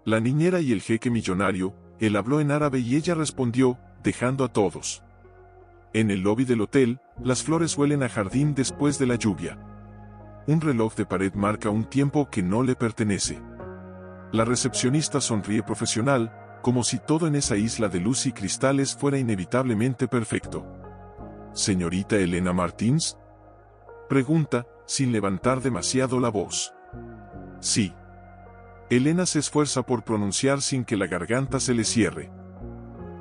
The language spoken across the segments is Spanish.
La niñera y el jeque millonario, él habló en árabe y ella respondió, dejando a todos. En el lobby del hotel, las flores huelen a jardín después de la lluvia. Un reloj de pared marca un tiempo que no le pertenece. La recepcionista sonríe profesional, como si todo en esa isla de luz y cristales fuera inevitablemente perfecto. ¿Señorita Elena Martins? Pregunta, sin levantar demasiado la voz. Sí. Elena se esfuerza por pronunciar sin que la garganta se le cierre.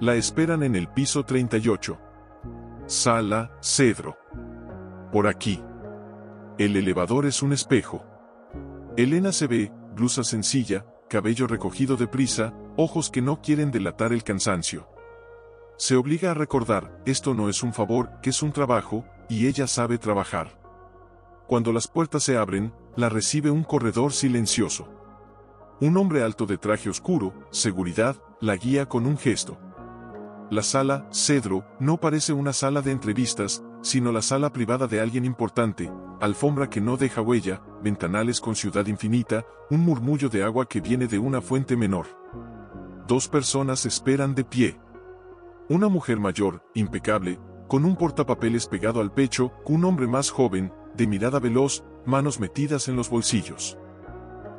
La esperan en el piso 38. Sala, Cedro. Por aquí. El elevador es un espejo. Elena se ve, blusa sencilla, cabello recogido deprisa, ojos que no quieren delatar el cansancio. Se obliga a recordar, esto no es un favor, que es un trabajo, y ella sabe trabajar. Cuando las puertas se abren, la recibe un corredor silencioso. Un hombre alto de traje oscuro, seguridad, la guía con un gesto. La sala, Cedro, no parece una sala de entrevistas, sino la sala privada de alguien importante, alfombra que no deja huella, ventanales con ciudad infinita, un murmullo de agua que viene de una fuente menor. Dos personas esperan de pie. Una mujer mayor, impecable, con un portapapeles pegado al pecho, un hombre más joven, de mirada veloz, manos metidas en los bolsillos.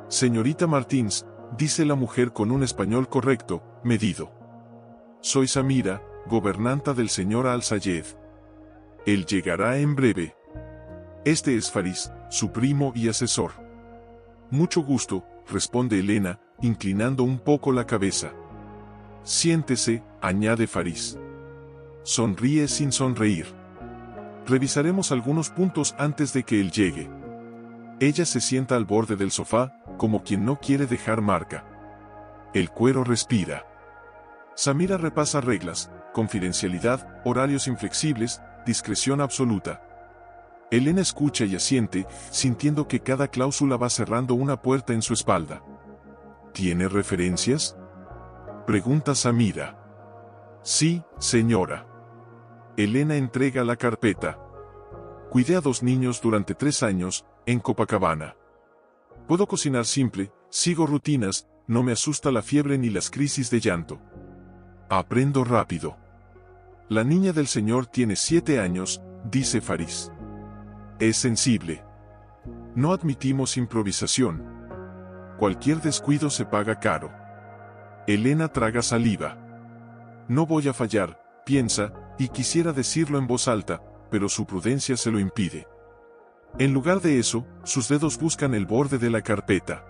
Señorita Martins, dice la mujer con un español correcto, medido. Soy Samira, gobernanta del señor Al-Sayed. Él llegará en breve. Este es Faris, su primo y asesor. Mucho gusto, responde Elena, inclinando un poco la cabeza. Siéntese, añade Faris. Sonríe sin sonreír. Revisaremos algunos puntos antes de que él llegue. Ella se sienta al borde del sofá, como quien no quiere dejar marca. El cuero respira. Samira repasa reglas, confidencialidad, horarios inflexibles, discreción absoluta. Elena escucha y asiente, sintiendo que cada cláusula va cerrando una puerta en su espalda. ¿Tiene referencias?, pregunta Samira. Sí, señora. Elena entrega la carpeta. Cuidé a 2 niños durante 3 años, en Copacabana. Puedo cocinar simple, sigo rutinas, no me asusta la fiebre ni las crisis de llanto. Aprendo rápido. La niña del señor tiene 7 años, dice Faris. Es sensible. No admitimos improvisación. Cualquier descuido se paga caro. Elena traga saliva. No voy a fallar, piensa, y quisiera decirlo en voz alta, pero su prudencia se lo impide. En lugar de eso, sus dedos buscan el borde de la carpeta.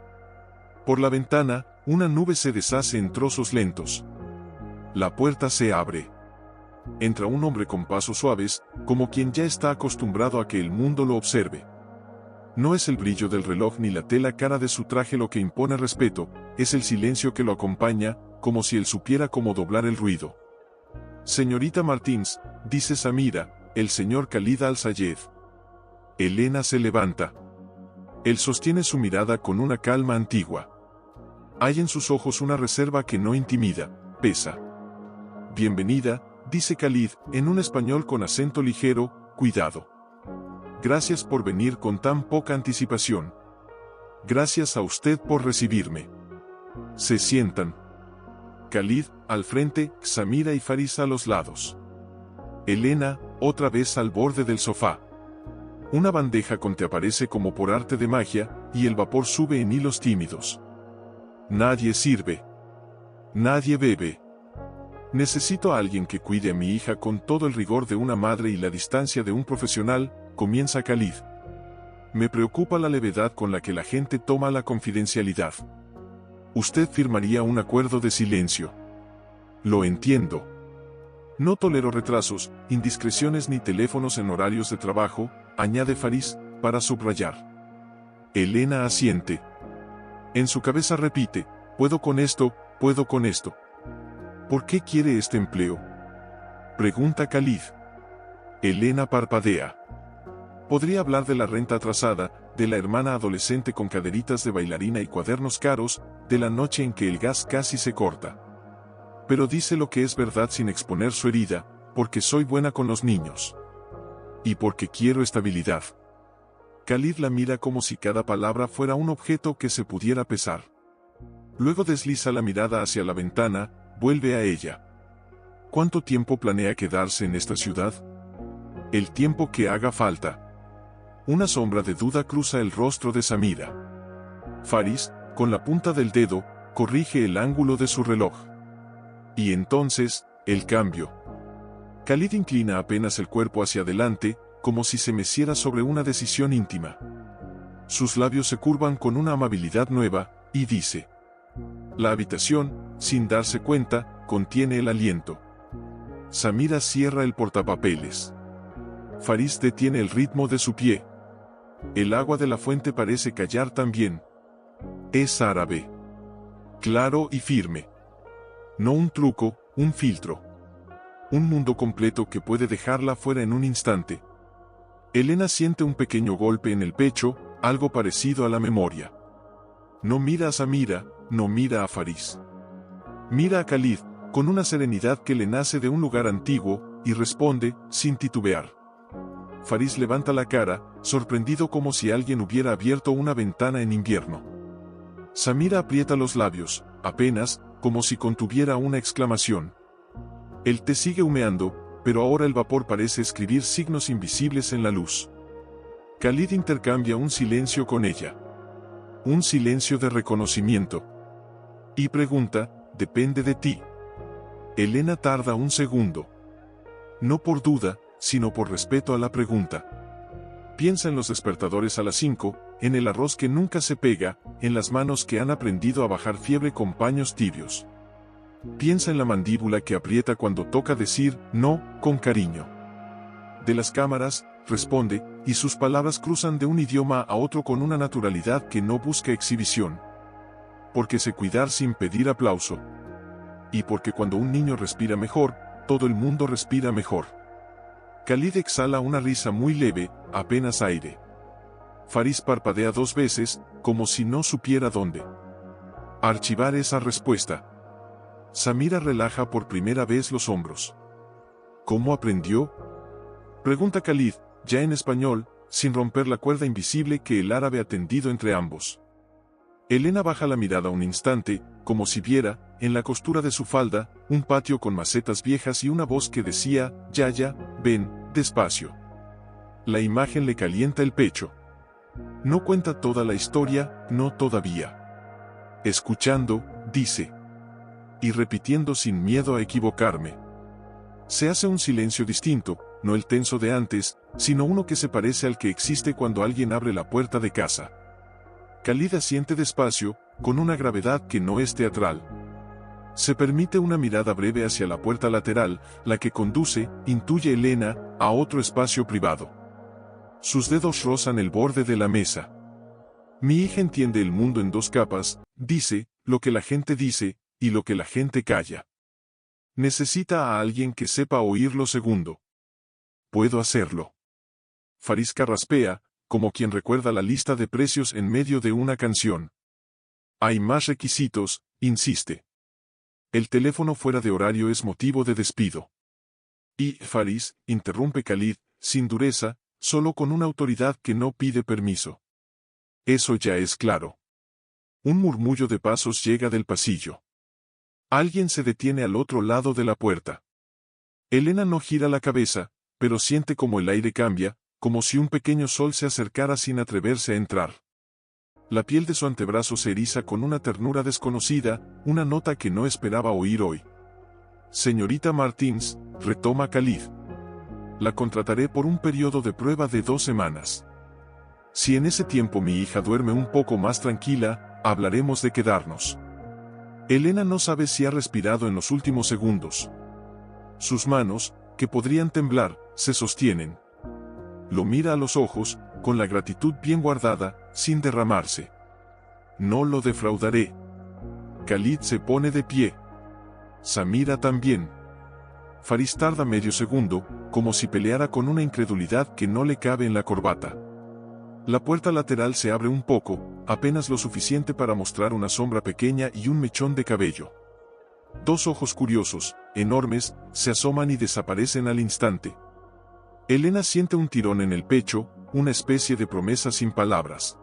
Por la ventana, una nube se deshace en trozos lentos. La puerta se abre. Entra un hombre con pasos suaves, como quien ya está acostumbrado a que el mundo lo observe. No es el brillo del reloj ni la tela cara de su traje lo que impone respeto, es el silencio que lo acompaña, como si él supiera cómo doblar el ruido. Señorita Martins, dice Samira, el señor Khalid Al-Sayed. Elena se levanta. Él sostiene su mirada con una calma antigua. Hay en sus ojos una reserva que no intimida, pesa. Bienvenida, dice Khalid, en un español con acento ligero, cuidado. Gracias por venir con tan poca anticipación. Gracias a usted por recibirme. Se sientan. Khalid, al frente, Samira y Faris a los lados. Elena, otra vez al borde del sofá. Una bandeja con té aparece como por arte de magia, y el vapor sube en hilos tímidos. Nadie sirve. Nadie bebe. Necesito a alguien que cuide a mi hija con todo el rigor de una madre y la distancia de un profesional, comienza Khalid. Me preocupa la levedad con la que la gente toma la confidencialidad. Usted firmaría un acuerdo de silencio. Lo entiendo. No tolero retrasos, indiscreciones ni teléfonos en horarios de trabajo, añade Faris, para subrayar. Elena asiente. En su cabeza repite, puedo con esto, puedo con esto. ¿Por qué quiere este empleo?, pregunta Khalid. Elena parpadea. Podría hablar de la renta atrasada, de la hermana adolescente con caderitas de bailarina y cuadernos caros, de la noche en que el gas casi se corta. Pero dice lo que es verdad sin exponer su herida, porque soy buena con los niños. Y porque quiero estabilidad. Khalid la mira como si cada palabra fuera un objeto que se pudiera pesar. Luego desliza la mirada hacia la ventana, vuelve a ella. ¿Cuánto tiempo planea quedarse en esta ciudad? El tiempo que haga falta. Una sombra de duda cruza el rostro de Samira. Faris, con la punta del dedo, corrige el ángulo de su reloj. Y entonces, el cambio. Khalid inclina apenas el cuerpo hacia adelante, como si se meciera sobre una decisión íntima. Sus labios se curvan con una amabilidad nueva, y dice: la habitación, sin darse cuenta, contiene el aliento. Samira cierra el portapapeles. Faris detiene el ritmo de su pie. El agua de la fuente parece callar también. Es árabe. Claro y firme. No un truco, un filtro. Un mundo completo que puede dejarla fuera en un instante. Elena siente un pequeño golpe en el pecho, algo parecido a la memoria. No mira a Samira, no mira a Faris. Mira a Khalid, con una serenidad que le nace de un lugar antiguo, y responde, sin titubear. Faris levanta la cara, sorprendido como si alguien hubiera abierto una ventana en invierno. Samira aprieta los labios, apenas, como si contuviera una exclamación. El té sigue humeando, pero ahora el vapor parece escribir signos invisibles en la luz. Khalid intercambia un silencio con ella. Un silencio de reconocimiento. Y pregunta: depende de ti. Elena tarda un segundo. No por duda, sino por respeto a la pregunta. Piensa en los despertadores a las 5, en el arroz que nunca se pega, en las manos que han aprendido a bajar fiebre con paños tibios. Piensa en la mandíbula que aprieta cuando toca decir no, con cariño. De las cámaras, responde, y sus palabras cruzan de un idioma a otro con una naturalidad que no busca exhibición. Porque sé cuidar sin pedir aplauso. Y porque cuando un niño respira mejor, todo el mundo respira mejor. Khalid exhala una risa muy leve, apenas aire. Faris parpadea 2 veces, como si no supiera dónde archivar esa respuesta. Samira relaja por primera vez los hombros. ¿Cómo aprendió? Pregunta Khalid, ya en español, sin romper la cuerda invisible que el árabe ha tendido entre ambos. Elena baja la mirada un instante, como si viera, en la costura de su falda, un patio con macetas viejas y una voz que decía: Yaya, ven, despacio. La imagen le calienta el pecho. No cuenta toda la historia, no todavía. Escuchando, dice. Y repitiendo sin miedo a equivocarme. Se hace un silencio distinto, no el tenso de antes, sino uno que se parece al que existe cuando alguien abre la puerta de casa. Khalid asiente despacio, con una gravedad que no es teatral. Se permite una mirada breve hacia la puerta lateral, la que conduce, intuye Elena, a otro espacio privado. Sus dedos rozan el borde de la mesa. Mi hija entiende el mundo en 2 capas, dice, lo que la gente dice, y lo que la gente calla. Necesita a alguien que sepa oír lo segundo. Puedo hacerlo. Faris carraspea, como quien recuerda la lista de precios en medio de una canción. Hay más requisitos, insiste. El teléfono fuera de horario es motivo de despido. Y, Faris, interrumpe Khalid, sin dureza, solo con una autoridad que no pide permiso. Eso ya es claro. Un murmullo de pasos llega del pasillo. Alguien se detiene al otro lado de la puerta. Elena no gira la cabeza, pero siente como el aire cambia, como si un pequeño sol se acercara sin atreverse a entrar. La piel de su antebrazo se eriza con una ternura desconocida, una nota que no esperaba oír hoy. Señorita Martins, retoma Khalid. La contrataré por un periodo de prueba de 2 semanas. Si en ese tiempo mi hija duerme un poco más tranquila, hablaremos de quedarnos. Elena no sabe si ha respirado en los últimos segundos. Sus manos, que podrían temblar, se sostienen. Lo mira a los ojos, con la gratitud bien guardada, sin derramarse. No lo defraudaré. Khalid se pone de pie. Samira también. Faris tarda medio segundo, como si peleara con una incredulidad que no le cabe en la corbata. La puerta lateral se abre un poco, apenas lo suficiente para mostrar una sombra pequeña y un mechón de cabello. 2 ojos curiosos, enormes, se asoman y desaparecen al instante. Elena siente un tirón en el pecho, una especie de promesa sin palabras.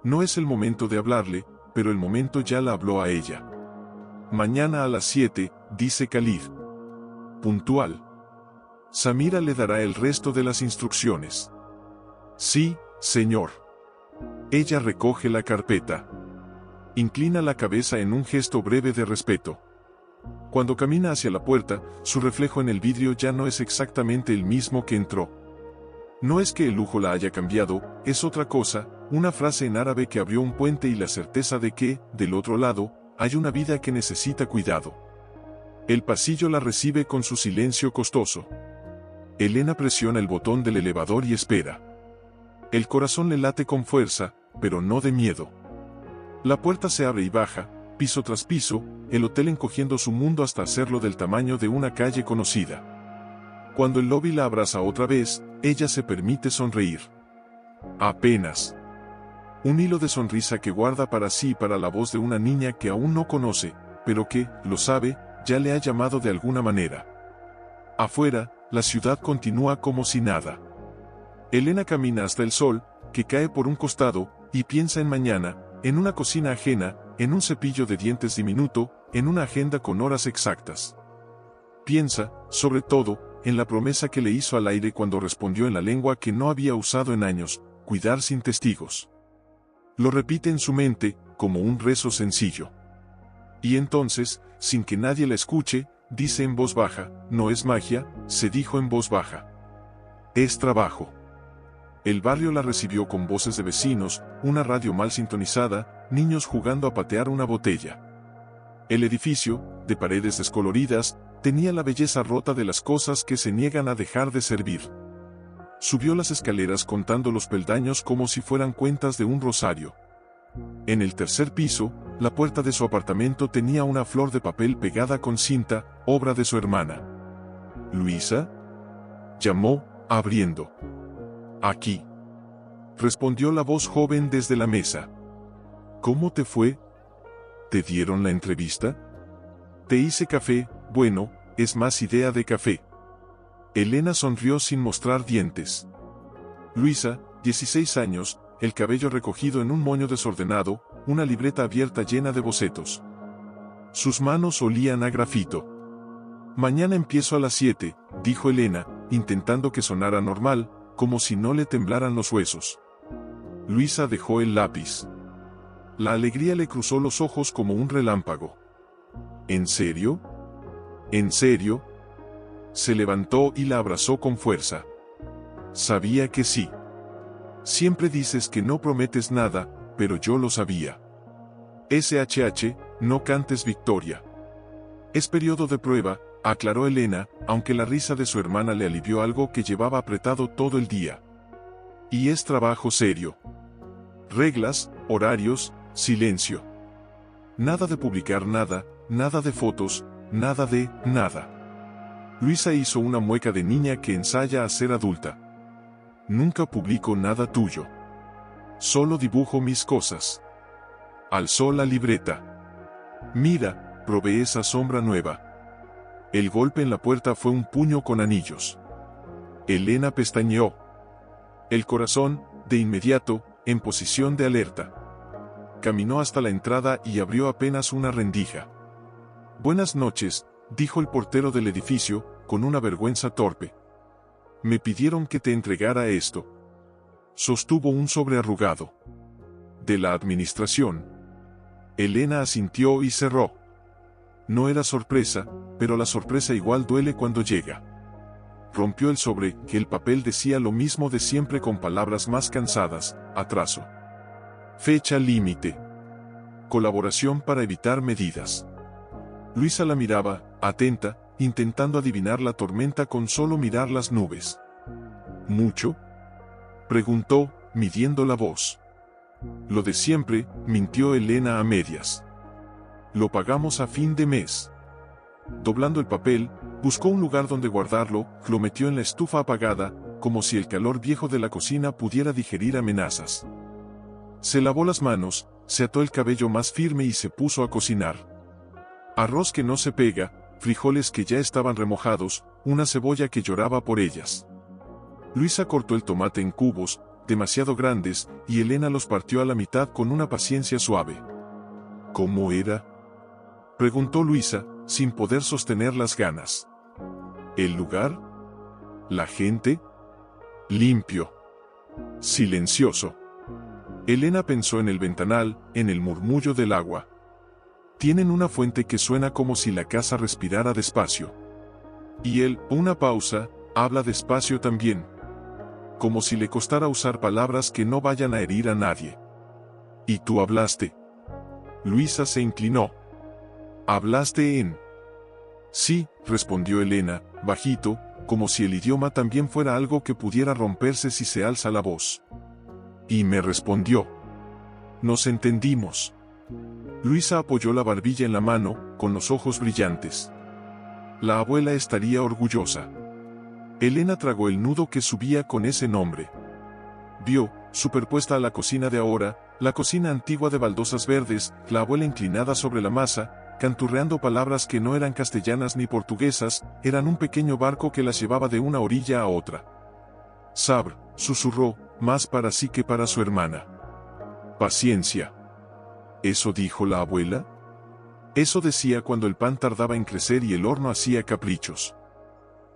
No es el momento de hablarle, pero el momento ya la habló a ella. Mañana a las 7, dice Khalid. Puntual. Samira le dará el resto de las instrucciones. Sí, señor. Ella recoge la carpeta. Inclina la cabeza en un gesto breve de respeto. Cuando camina hacia la puerta, su reflejo en el vidrio ya no es exactamente el mismo que entró. No es que el lujo la haya cambiado, es otra cosa, una frase en árabe que abrió un puente y la certeza de que, del otro lado, hay una vida que necesita cuidado. El pasillo la recibe con su silencio costoso. Elena presiona el botón del elevador y espera. El corazón le late con fuerza, pero no de miedo. La puerta se abre y baja, piso tras piso, el hotel encogiendo su mundo hasta hacerlo del tamaño de una calle conocida. Cuando el lobby la abraza otra vez, ella se permite sonreír. Apenas. Un hilo de sonrisa que guarda para sí y para la voz de una niña que aún no conoce, pero que, lo sabe, ya le ha llamado de alguna manera. Afuera, la ciudad continúa como si nada. Elena camina hasta el sol, que cae por un costado, y piensa en mañana, en una cocina ajena, en un cepillo de dientes diminuto, en una agenda con horas exactas. Piensa, sobre todo, en la promesa que le hizo al aire cuando respondió en la lengua que no había usado en años, cuidar sin testigos. Lo repite en su mente, como un rezo sencillo. Y entonces, sin que nadie la escuche, dice en voz baja, no es magia, se dijo en voz baja. Es trabajo. El barrio la recibió con voces de vecinos, una radio mal sintonizada, niños jugando a patear una botella. El edificio, de paredes descoloridas, tenía la belleza rota de las cosas que se niegan a dejar de servir. Subió las escaleras contando los peldaños como si fueran cuentas de un rosario. En el tercer piso, la puerta de su apartamento tenía una flor de papel pegada con cinta, obra de su hermana. ¿Luisa? Llamó, abriendo. Aquí. Respondió la voz joven desde la mesa. ¿Cómo te fue? ¿Te dieron la entrevista? Te hice café, bueno, es más idea de café. Elena sonrió sin mostrar dientes. Luisa, 16 años, el cabello recogido en un moño desordenado, una libreta abierta llena de bocetos. Sus manos olían a grafito. Mañana empiezo a las 7, dijo Elena, intentando que sonara normal, como si no le temblaran los huesos. Luisa dejó el lápiz. La alegría le cruzó los ojos como un relámpago. ¿En serio? ¿En serio? Se levantó y la abrazó con fuerza. Sabía que sí. Siempre dices que no prometes nada, pero yo lo sabía. SHH, no cantes victoria. Es periodo de prueba, aclaró Elena, aunque la risa de su hermana le alivió algo que llevaba apretado todo el día. Y es trabajo serio. Reglas, horarios, silencio. Nada de publicar nada, nada de fotos, nada de nada. Luisa hizo una mueca de niña que ensaya a ser adulta. Nunca publico nada tuyo. Solo dibujo mis cosas. Alzó la libreta. Mira, probé esa sombra nueva. El golpe en la puerta fue un puño con anillos. Elena pestañeó. El corazón, de inmediato, en posición de alerta. Caminó hasta la entrada y abrió apenas una rendija. Buenas noches, dijo el portero del edificio, con una vergüenza torpe. Me pidieron que te entregara esto. Sostuvo un sobre arrugado. De la administración. Elena asintió y cerró. No era sorpresa, pero la sorpresa igual duele cuando llega. Rompió el sobre, que el papel decía lo mismo de siempre con palabras más cansadas, atraso. Fecha límite. Colaboración para evitar medidas. Luisa la miraba, atenta, intentando adivinar la tormenta con solo mirar las nubes. ¿Mucho? Preguntó, midiendo la voz. Lo de siempre, mintió Elena a medias. Lo pagamos a fin de mes. Doblando el papel, buscó un lugar donde guardarlo, lo metió en la estufa apagada, como si el calor viejo de la cocina pudiera digerir amenazas. Se lavó las manos, se ató el cabello más firme y se puso a cocinar. Arroz que no se pega, frijoles que ya estaban remojados, una cebolla que lloraba por ellas. Luisa cortó el tomate en cubos, demasiado grandes, y Elena los partió a la mitad con una paciencia suave. ¿Cómo era?, preguntó Luisa, sin poder sostener las ganas. ¿El lugar? ¿La gente? Limpio. Silencioso. Elena pensó en el ventanal, en el murmullo del agua. Tienen una fuente que suena como si la casa respirara despacio. Y él, una pausa, habla despacio también. Como si le costara usar palabras que no vayan a herir a nadie. ¿Y tú hablaste? Luisa se inclinó. ¿Hablaste en? Sí, respondió Elena, bajito, como si el idioma también fuera algo que pudiera romperse si se alza la voz. Y me respondió. Nos entendimos. Luisa apoyó la barbilla en la mano, con los ojos brillantes. La abuela estaría orgullosa. Elena tragó el nudo que subía con ese nombre. Vio, superpuesta a la cocina de ahora, la cocina antigua de baldosas verdes, la abuela inclinada sobre la masa, canturreando palabras que no eran castellanas ni portuguesas, eran un pequeño barco que las llevaba de una orilla a otra. Sabr, susurró, más para sí que para su hermana. Paciencia. ¿Eso dijo la abuela? Eso decía cuando el pan tardaba en crecer y el horno hacía caprichos.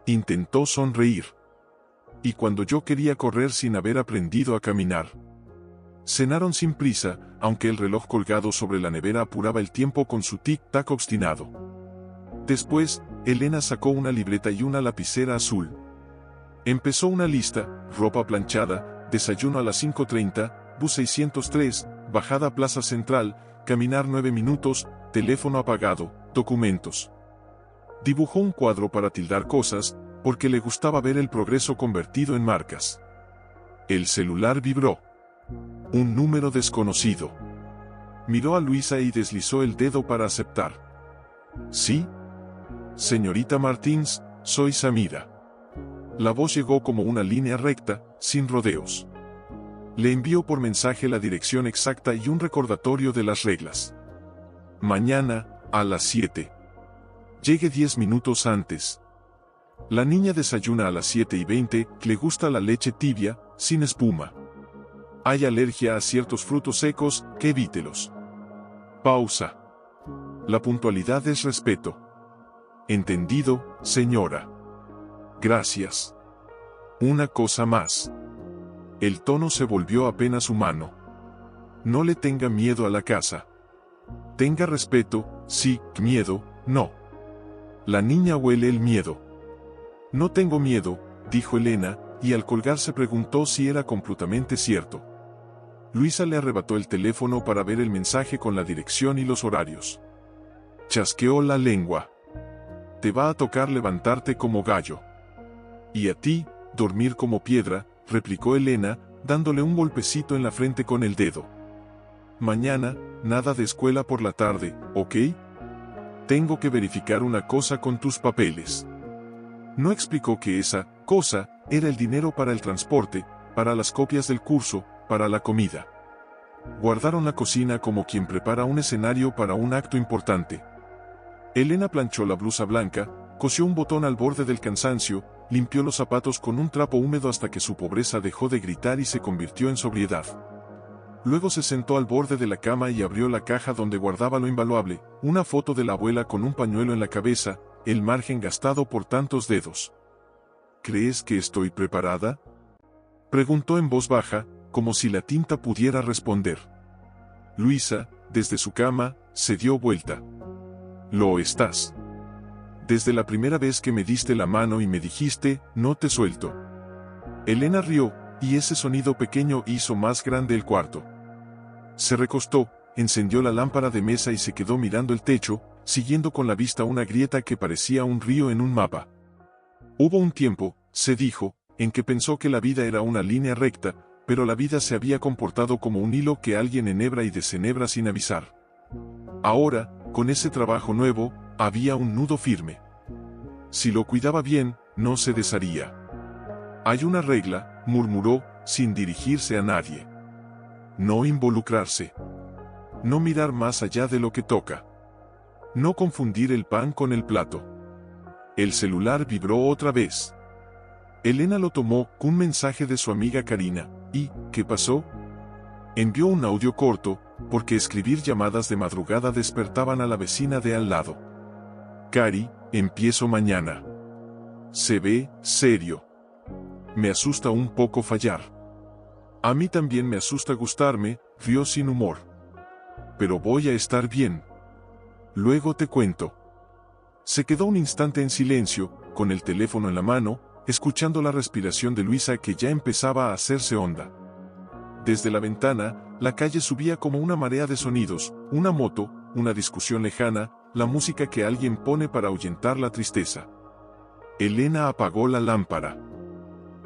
Intentó sonreír. Y cuando yo quería correr sin haber aprendido a caminar. Cenaron sin prisa, aunque el reloj colgado sobre la nevera apuraba el tiempo con su tic-tac obstinado. Después, Elena sacó una libreta y una lapicera azul. Empezó una lista: ropa planchada, desayuno a las 5:30, bus 603, bajada a Plaza Central, caminar 9 minutos, teléfono apagado, documentos. Dibujó un cuadro para tildar cosas, porque le gustaba ver el progreso convertido en marcas. El celular vibró. Un número desconocido. Miró a Luisa y deslizó el dedo para aceptar. ¿Sí? Señorita Martins, soy Samira. La voz llegó como una línea recta, sin rodeos. Le envió por mensaje la dirección exacta y un recordatorio de las reglas. Mañana, a las 7. Llegue 10 minutos antes. La niña desayuna a las 7:20, le gusta la leche tibia, sin espuma. Hay alergia a ciertos frutos secos, que evítelos. Pausa. La puntualidad es respeto. Entendido, señora. Gracias. Una cosa más. El tono se volvió apenas humano. No le tenga miedo a la casa. Tenga respeto, sí, miedo, no. La niña huele el miedo. No tengo miedo, dijo Elena, y al colgar se preguntó si era completamente cierto. Luisa le arrebató el teléfono para ver el mensaje con la dirección y los horarios. Chasqueó la lengua. Te va a tocar levantarte como gallo. Y a ti, dormir como piedra, replicó Elena, dándole un golpecito en la frente con el dedo. Mañana, nada de escuela por la tarde, ¿ok? Tengo que verificar una cosa con tus papeles. No explicó que esa cosa era el dinero para el transporte, para las copias del curso, para la comida. Guardaron la cocina como quien prepara un escenario para un acto importante. Elena planchó la blusa blanca, cosió un botón al borde del cansancio, limpió los zapatos con un trapo húmedo hasta que su pobreza dejó de gritar y se convirtió en sobriedad. Luego se sentó al borde de la cama y abrió la caja donde guardaba lo invaluable, una foto de la abuela con un pañuelo en la cabeza, el margen gastado por tantos dedos. ¿Crees que estoy preparada?, preguntó en voz baja, como si la tinta pudiera responder. Luisa, desde su cama, se dio vuelta. Lo estás. Desde la primera vez que me diste la mano y me dijiste, no te suelto. Elena rió, y ese sonido pequeño hizo más grande el cuarto. Se recostó, encendió la lámpara de mesa y se quedó mirando el techo, siguiendo con la vista una grieta que parecía un río en un mapa. Hubo un tiempo, se dijo, en que pensó que la vida era una línea recta, pero la vida se había comportado como un hilo que alguien enhebra y desenhebra sin avisar. Ahora, con ese trabajo nuevo, había un nudo firme. Si lo cuidaba bien, no se desharía. Hay una regla, murmuró, sin dirigirse a nadie. No involucrarse. No mirar más allá de lo que toca. No confundir el pan con el plato. El celular vibró otra vez. Elena lo tomó, un mensaje de su amiga Karina. ¿Y qué pasó? Envió un audio corto, porque escribir llamadas de madrugada despertaban a la vecina de al lado. Cari, empiezo mañana. Se ve serio. Me asusta un poco fallar. A mí también me asusta gustarme, rió sin humor. Pero voy a estar bien. Luego te cuento. Se quedó un instante en silencio, con el teléfono en la mano, escuchando la respiración de Luisa que ya empezaba a hacerse honda. Desde la ventana, la calle subía como una marea de sonidos, una moto, una discusión lejana, la música que alguien pone para ahuyentar la tristeza. Elena apagó la lámpara.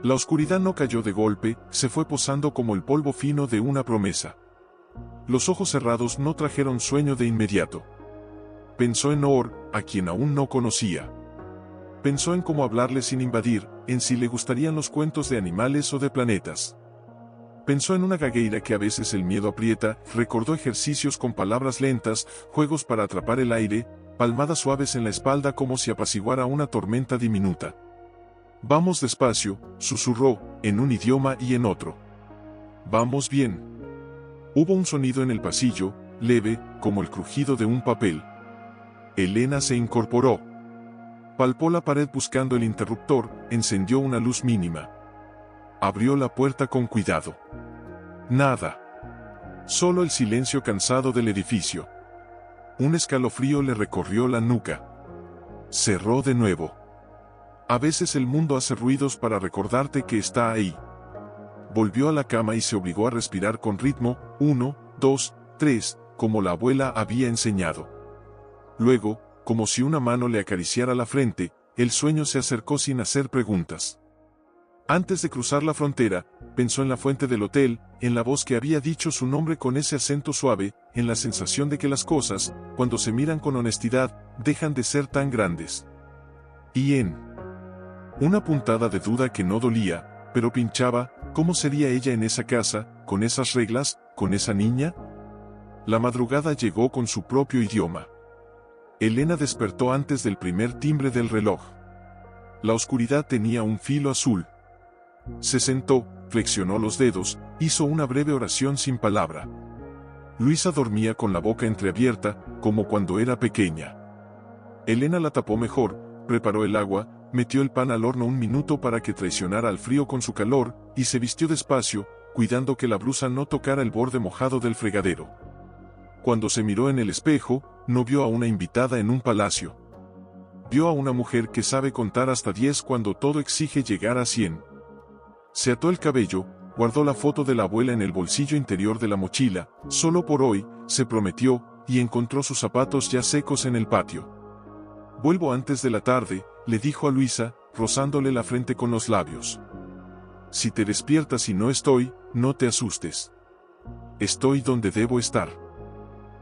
La oscuridad no cayó de golpe, se fue posando como el polvo fino de una promesa. Los ojos cerrados no trajeron sueño de inmediato. Pensó en Or, a quien aún no conocía. Pensó en cómo hablarle sin invadir, en si le gustarían los cuentos de animales o de planetas. Pensó en una gagueira que a veces el miedo aprieta, recordó ejercicios con palabras lentas, juegos para atrapar el aire, palmadas suaves en la espalda como si apaciguara una tormenta diminuta. Vamos despacio, susurró, en un idioma y en otro. Vamos bien. Hubo un sonido en el pasillo, leve, como el crujido de un papel. Elena se incorporó. Palpó la pared buscando el interruptor, encendió una luz mínima. Abrió la puerta con cuidado. Nada. Solo el silencio cansado del edificio. Un escalofrío le recorrió la nuca. Cerró de nuevo. A veces el mundo hace ruidos para recordarte que está ahí. Volvió a la cama y se obligó a respirar con ritmo, 1, 2, 3, como la abuela había enseñado. Luego, como si una mano le acariciara la frente, el sueño se acercó sin hacer preguntas. Antes de cruzar la frontera, pensó en la fuente del hotel, en la voz que había dicho su nombre con ese acento suave, en la sensación de que las cosas, cuando se miran con honestidad, dejan de ser tan grandes. Y en una puntada de duda que no dolía, pero pinchaba, ¿cómo sería ella en esa casa, con esas reglas, con esa niña? La madrugada llegó con su propio idioma. Elena despertó antes del primer timbre del reloj. La oscuridad tenía un filo azul. Se sentó, flexionó los dedos, hizo una breve oración sin palabra. Luisa dormía con la boca entreabierta, como cuando era pequeña. Elena la tapó mejor, preparó el agua, metió el pan al horno un minuto para que traicionara al frío con su calor, y se vistió despacio, cuidando que la blusa no tocara el borde mojado del fregadero. Cuando se miró en el espejo, no vio a una invitada en un palacio. Vio a una mujer que sabe contar hasta 10 cuando todo exige llegar a 100. Se ató el cabello, guardó la foto de la abuela en el bolsillo interior de la mochila, solo por hoy, se prometió, y encontró sus zapatos ya secos en el patio. Vuelvo antes de la tarde, le dijo a Luisa, rozándole la frente con los labios. Si te despiertas y no estoy, no te asustes. Estoy donde debo estar.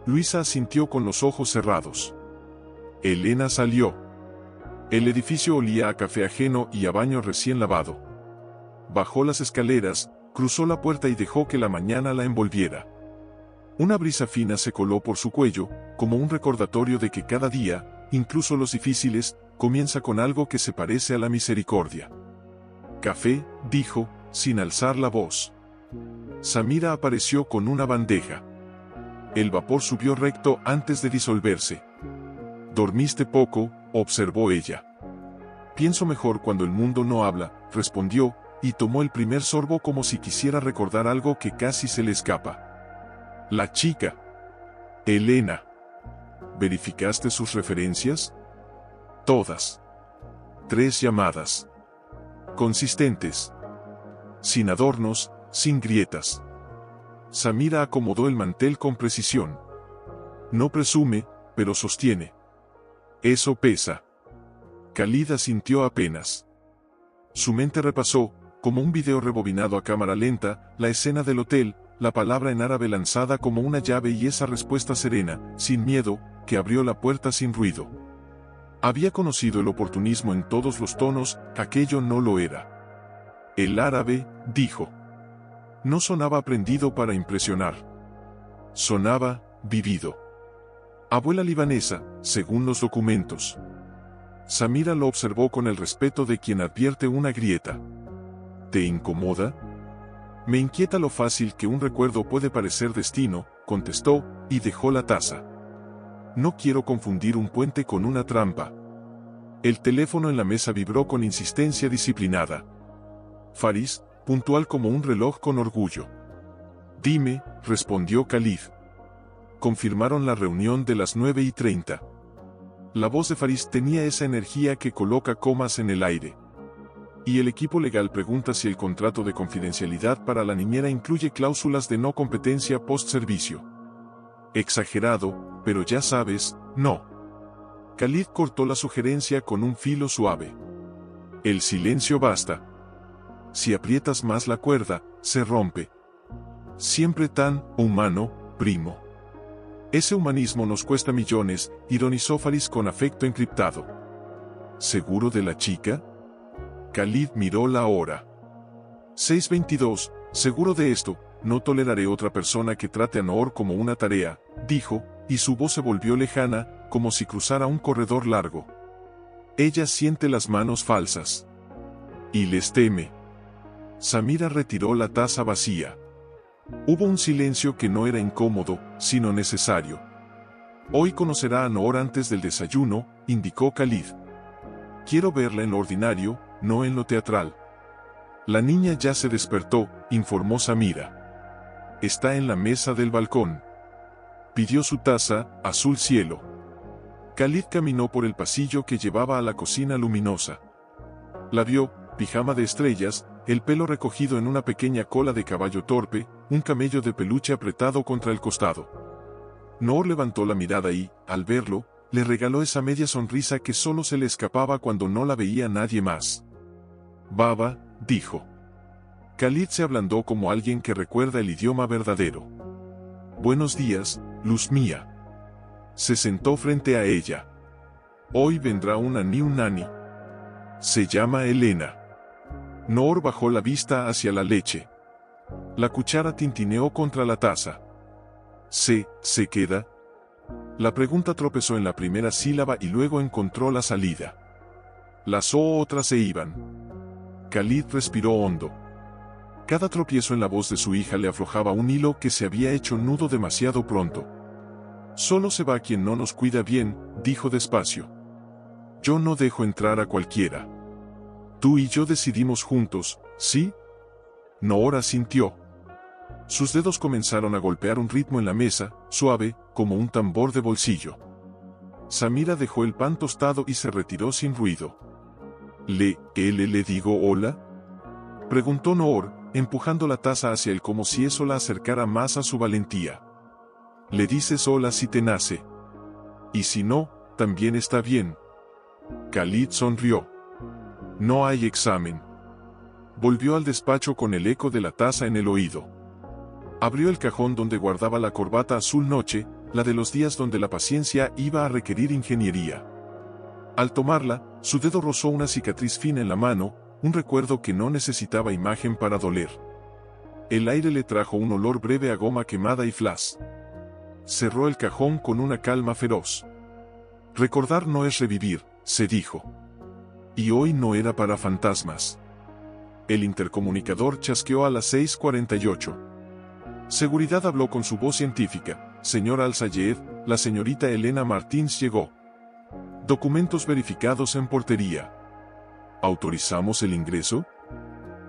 Luisa asintió con los ojos cerrados. Elena salió. El edificio olía a café ajeno y a baño recién lavado. Bajó las escaleras, cruzó la puerta y dejó que la mañana la envolviera. Una brisa fina se coló por su cuello, como un recordatorio de que cada día, incluso los difíciles, comienza con algo que se parece a la misericordia. Café, dijo, sin alzar la voz. Samira apareció con una bandeja. El vapor subió recto antes de disolverse. «Dormiste poco», observó ella. «Pienso mejor cuando el mundo no habla», respondió, y tomó el primer sorbo como si quisiera recordar algo que casi se le escapa. La chica. Elena. ¿Verificaste sus referencias? Todas. 3 llamadas. Consistentes. Sin adornos, sin grietas. Samira acomodó el mantel con precisión. No presume, pero sostiene. Eso pesa. Khalida sintió apenas. Su mente repasó, como un video rebobinado a cámara lenta, la escena del hotel, la palabra en árabe lanzada como una llave y esa respuesta serena, sin miedo, que abrió la puerta sin ruido. Había conocido el oportunismo en todos los tonos, aquello no lo era. El árabe, dijo. No sonaba aprendido para impresionar. Sonaba, vivido. Abuela libanesa, según los documentos. Samira lo observó con el respeto de quien advierte una grieta. ¿Te incomoda? Me inquieta lo fácil que un recuerdo puede parecer destino, contestó, y dejó la taza. No quiero confundir un puente con una trampa. El teléfono en la mesa vibró con insistencia disciplinada. Faris, puntual como un reloj con orgullo. Dime, respondió Khalid. Confirmaron la reunión de las 9:30. La voz de Faris tenía esa energía que coloca comas en el aire. Y el equipo legal pregunta si el contrato de confidencialidad para la niñera incluye cláusulas de no competencia post-servicio. Exagerado, pero ya sabes, no. Khalid cortó la sugerencia con un filo suave. El silencio basta. Si aprietas más la cuerda, se rompe. Siempre tan humano, primo. Ese humanismo nos cuesta millones, ironizó Faris con afecto encriptado. ¿Seguro de la chica? Khalid miró la hora. 6:22, seguro de esto, no toleraré otra persona que trate a Noor como una tarea, dijo, y su voz se volvió lejana, como si cruzara un corredor largo. Ella siente las manos falsas. Y les teme. Samira retiró la taza vacía. Hubo un silencio que no era incómodo, sino necesario. Hoy conocerá a Noor antes del desayuno, indicó Khalid. Quiero verla en lo ordinario, no en lo teatral. La niña ya se despertó, informó Samira. Está en la mesa del balcón. Pidió su taza, azul cielo. Khalid caminó por el pasillo que llevaba a la cocina luminosa. La vio, pijama de estrellas, el pelo recogido en una pequeña cola de caballo torpe, un camello de peluche apretado contra el costado. Noor levantó la mirada y, al verlo, le regaló esa media sonrisa que solo se le escapaba cuando no la veía nadie más. Baba, dijo. Khalid se ablandó como alguien que recuerda el idioma verdadero. Buenos días, luz mía. Se sentó frente a ella. Hoy vendrá una new nanny. Se llama Elena. Noor bajó la vista hacia la leche. La cuchara tintineó contra la taza. ¿Se queda? La pregunta tropezó en la primera sílaba y luego encontró la salida. Las otras se iban. Khalid respiró hondo. Cada tropiezo en la voz de su hija le aflojaba un hilo que se había hecho nudo demasiado pronto. Solo se va quien no nos cuida bien, dijo despacio. Yo no dejo entrar a cualquiera. Tú y yo decidimos juntos, ¿sí? Noor asintió. Sus dedos comenzaron a golpear un ritmo en la mesa, suave, como un tambor de bolsillo. Samira dejó el pan tostado y se retiró sin ruido. ¿Le digo hola? Preguntó Noor, empujando la taza hacia él como si eso la acercara más a su valentía. Le dices hola si te nace. Y si no, también está bien. Khalid sonrió. No hay examen. Volvió al despacho con el eco de la taza en el oído. Abrió el cajón donde guardaba la corbata azul noche, la de los días donde la paciencia iba a requerir ingeniería. Al tomarla, su dedo rozó una cicatriz fina en la mano, un recuerdo que no necesitaba imagen para doler. El aire le trajo un olor breve a goma quemada y flash. Cerró el cajón con una calma feroz. Recordar no es revivir, se dijo. Y hoy no era para fantasmas. El intercomunicador chasqueó a las 6:48. Seguridad habló con su voz científica. Señor Al-Sayed, la señorita Elena Martins llegó. Documentos verificados en portería. ¿Autorizamos el ingreso?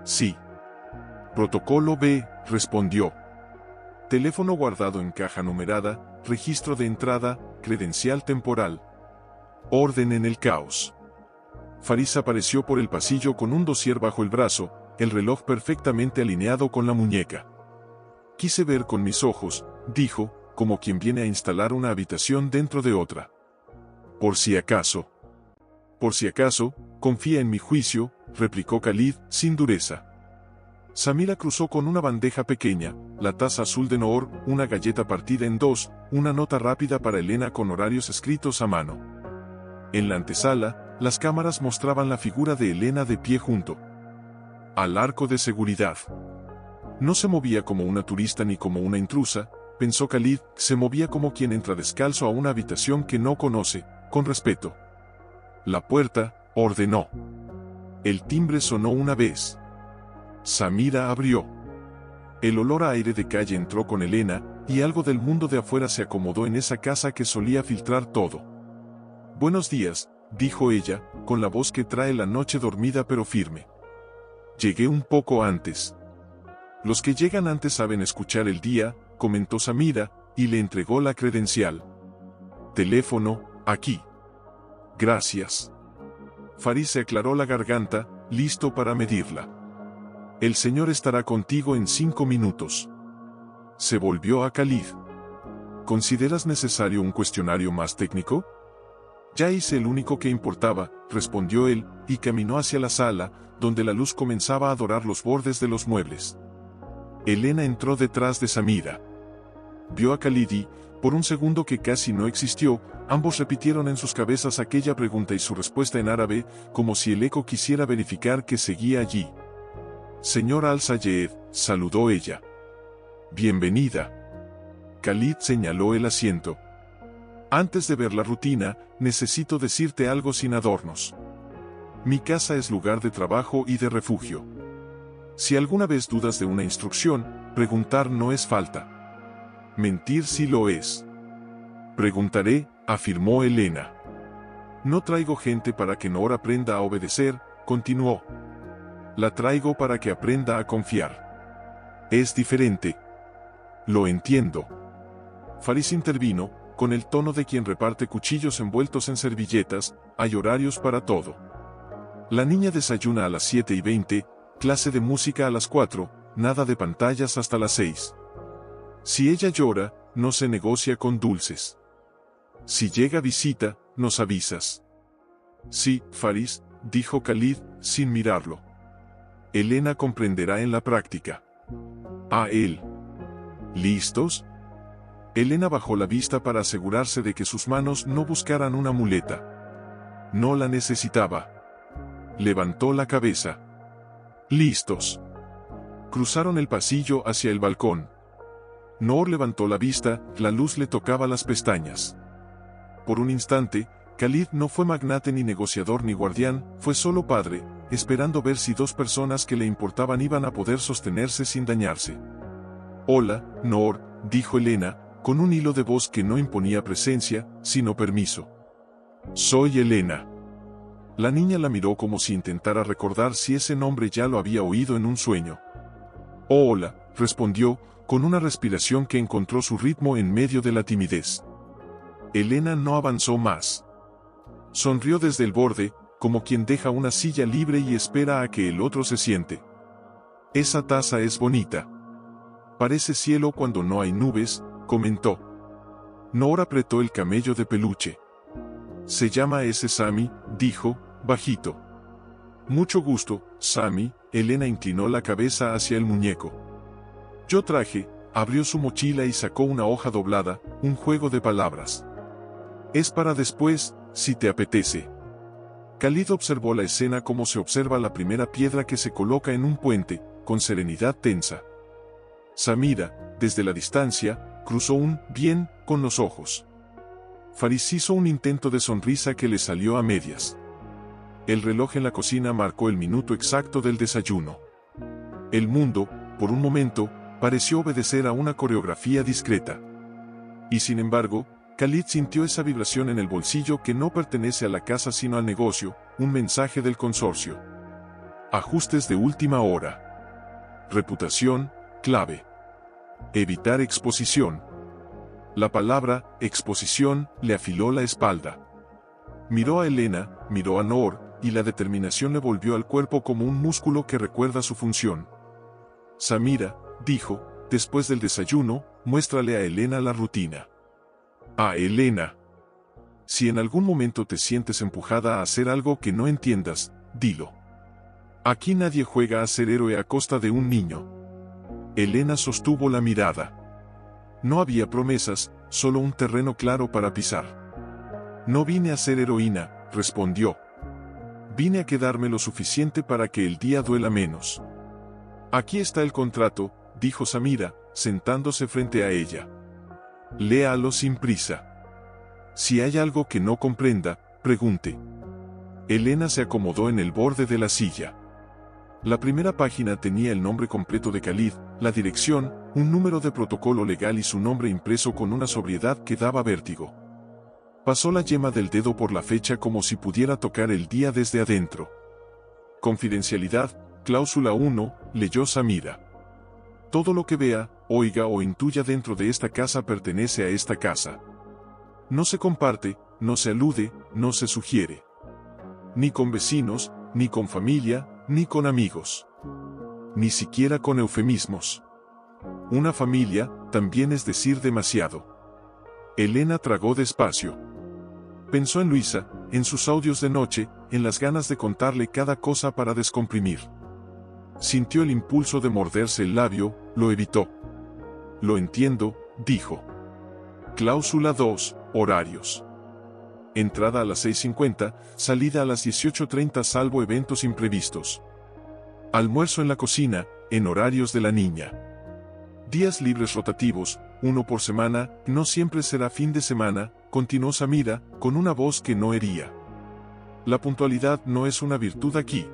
Sí. Protocolo B, respondió. Teléfono guardado en caja numerada, registro de entrada, credencial temporal. Orden en el caos. Faris apareció por el pasillo con un dossier bajo el brazo, el reloj perfectamente alineado con la muñeca. Quise ver con mis ojos, dijo, como quien viene a instalar una habitación dentro de otra. Por si acaso. Por si acaso, confía en mi juicio, replicó Khalid, sin dureza. Samira cruzó con una bandeja pequeña, la taza azul de Noor, una galleta partida en dos, una nota rápida para Elena con horarios escritos a mano. En la antesala, las cámaras mostraban la figura de Elena de pie junto al arco de seguridad. No se movía como una turista ni como una intrusa, pensó Khalid, se movía como quien entra descalzo a una habitación que no conoce, con respeto. La puerta, ordenó. El timbre sonó una vez. Samira abrió. El olor a aire de calle entró con Elena, y algo del mundo de afuera se acomodó en esa casa que solía filtrar todo. «Buenos días», dijo ella, con la voz que trae la noche dormida pero firme. «Llegué un poco antes». «Los que llegan antes saben escuchar el día», comentó Samira, y le entregó la credencial. «Teléfono, aquí». «Gracias». Faris se aclaró la garganta, listo para medirla. «El señor estará contigo en 5 minutos». Se volvió a Khalid. «¿Consideras necesario un cuestionario más técnico?» «Ya hice el único que importaba», respondió él, y caminó hacia la sala, donde la luz comenzaba a dorar los bordes de los muebles. Elena entró detrás de Samira. Vio a Khalid y, por un segundo que casi no existió, ambos repitieron en sus cabezas aquella pregunta y su respuesta en árabe, como si el eco quisiera verificar que seguía allí. «Señor Al-Sayed», saludó ella. «Bienvenida». Khalid señaló el asiento. «Antes de ver la rutina, necesito decirte algo sin adornos. Mi casa es lugar de trabajo y de refugio. Si alguna vez dudas de una instrucción, preguntar no es falta. Mentir sí lo es». «Preguntaré», afirmó Elena. «No traigo gente para que Noor aprenda a obedecer», continuó. «La traigo para que aprenda a confiar. Es diferente». «Lo entiendo». Faris intervino, con el tono de quien reparte cuchillos envueltos en servilletas. «Hay horarios para todo. La niña desayuna a las 7:20, clase de música a las 4, nada de pantallas hasta las 6. Si ella llora, no se negocia con dulces. Si llega visita, nos avisas». «Sí, Faris», dijo Khalid, sin mirarlo. «Elena comprenderá en la práctica». «A él». «¿Listos?» Elena bajó la vista para asegurarse de que sus manos no buscaran una muleta. No la necesitaba. Levantó la cabeza. «Listos». Cruzaron el pasillo hacia el balcón. Noor levantó la vista, la luz le tocaba las pestañas. Por un instante, Khalid no fue magnate ni negociador ni guardián, fue solo padre, esperando ver si dos personas que le importaban iban a poder sostenerse sin dañarse. «Hola, Noor», dijo Elena, con un hilo de voz que no imponía presencia, sino permiso. «Soy Elena». La niña la miró como si intentara recordar si ese nombre ya lo había oído en un sueño. «Oh, hola», respondió, con una respiración que encontró su ritmo en medio de la timidez. Elena no avanzó más. Sonrió desde el borde, como quien deja una silla libre y espera a que el otro se siente. «Esa taza es bonita. Parece cielo cuando no hay nubes», comentó. Noor apretó el camello de peluche. «Se llama ese Sami», dijo, bajito. «Mucho gusto, Sami». Elena inclinó la cabeza hacia el muñeco. «Yo traje», abrió su mochila y sacó una hoja doblada, un juego de palabras. «Es para después, si te apetece». Khalid observó la escena como se observa la primera piedra que se coloca en un puente, con serenidad tensa. Samira, desde la distancia, cruzó un «bien» con los ojos. Faris hizo un intento de sonrisa que le salió a medias. El reloj en la cocina marcó el minuto exacto del desayuno. El mundo, por un momento, pareció obedecer a una coreografía discreta. Y sin embargo, Khalid sintió esa vibración en el bolsillo que no pertenece a la casa sino al negocio, un mensaje del consorcio. Ajustes de última hora. Reputación, clave. Evitar exposición. La palabra exposición le afiló la espalda. Miró a Elena, miró a Noor, y la determinación le volvió al cuerpo como un músculo que recuerda su función. «Samira», dijo, después del desayuno, «muéstrale a Elena la rutina». «A Elena». «Si en algún momento te sientes empujada a hacer algo que no entiendas, dilo. Aquí nadie juega a ser héroe a costa de un niño». Elena sostuvo la mirada. No había promesas, solo un terreno claro para pisar. «No vine a ser heroína», respondió. «Vine a quedarme lo suficiente para que el día duela menos». «Aquí está el contrato», dijo Samira, sentándose frente a ella. «Léalo sin prisa. Si hay algo que no comprenda, pregunte». Elena se acomodó en el borde de la silla. La primera página tenía el nombre completo de Khalid, la dirección, un número de protocolo legal y su nombre impreso con una sobriedad que daba vértigo. Pasó la yema del dedo por la fecha como si pudiera tocar el día desde adentro. Confidencialidad, cláusula 1, leyó Samira. Todo lo que vea, oiga o intuya dentro de esta casa pertenece a esta casa. No se comparte, no se alude, no se sugiere. Ni con vecinos, ni con familia, ni con amigos. Ni siquiera con eufemismos. Una familia, también es decir demasiado. Elena tragó despacio. Pensó en Luisa, en sus audios de noche, en las ganas de contarle cada cosa para descomprimir. Sintió el impulso de morderse el labio, lo evitó. Lo entiendo, dijo. Cláusula 2, horarios. Entrada a las 6:50, salida a las 18:30 salvo eventos imprevistos. Almuerzo en la cocina, en horarios de la niña. Días libres rotativos, uno por semana, no siempre será fin de semana, continuó Samira, con una voz que no hería. La puntualidad no es una virtud aquí.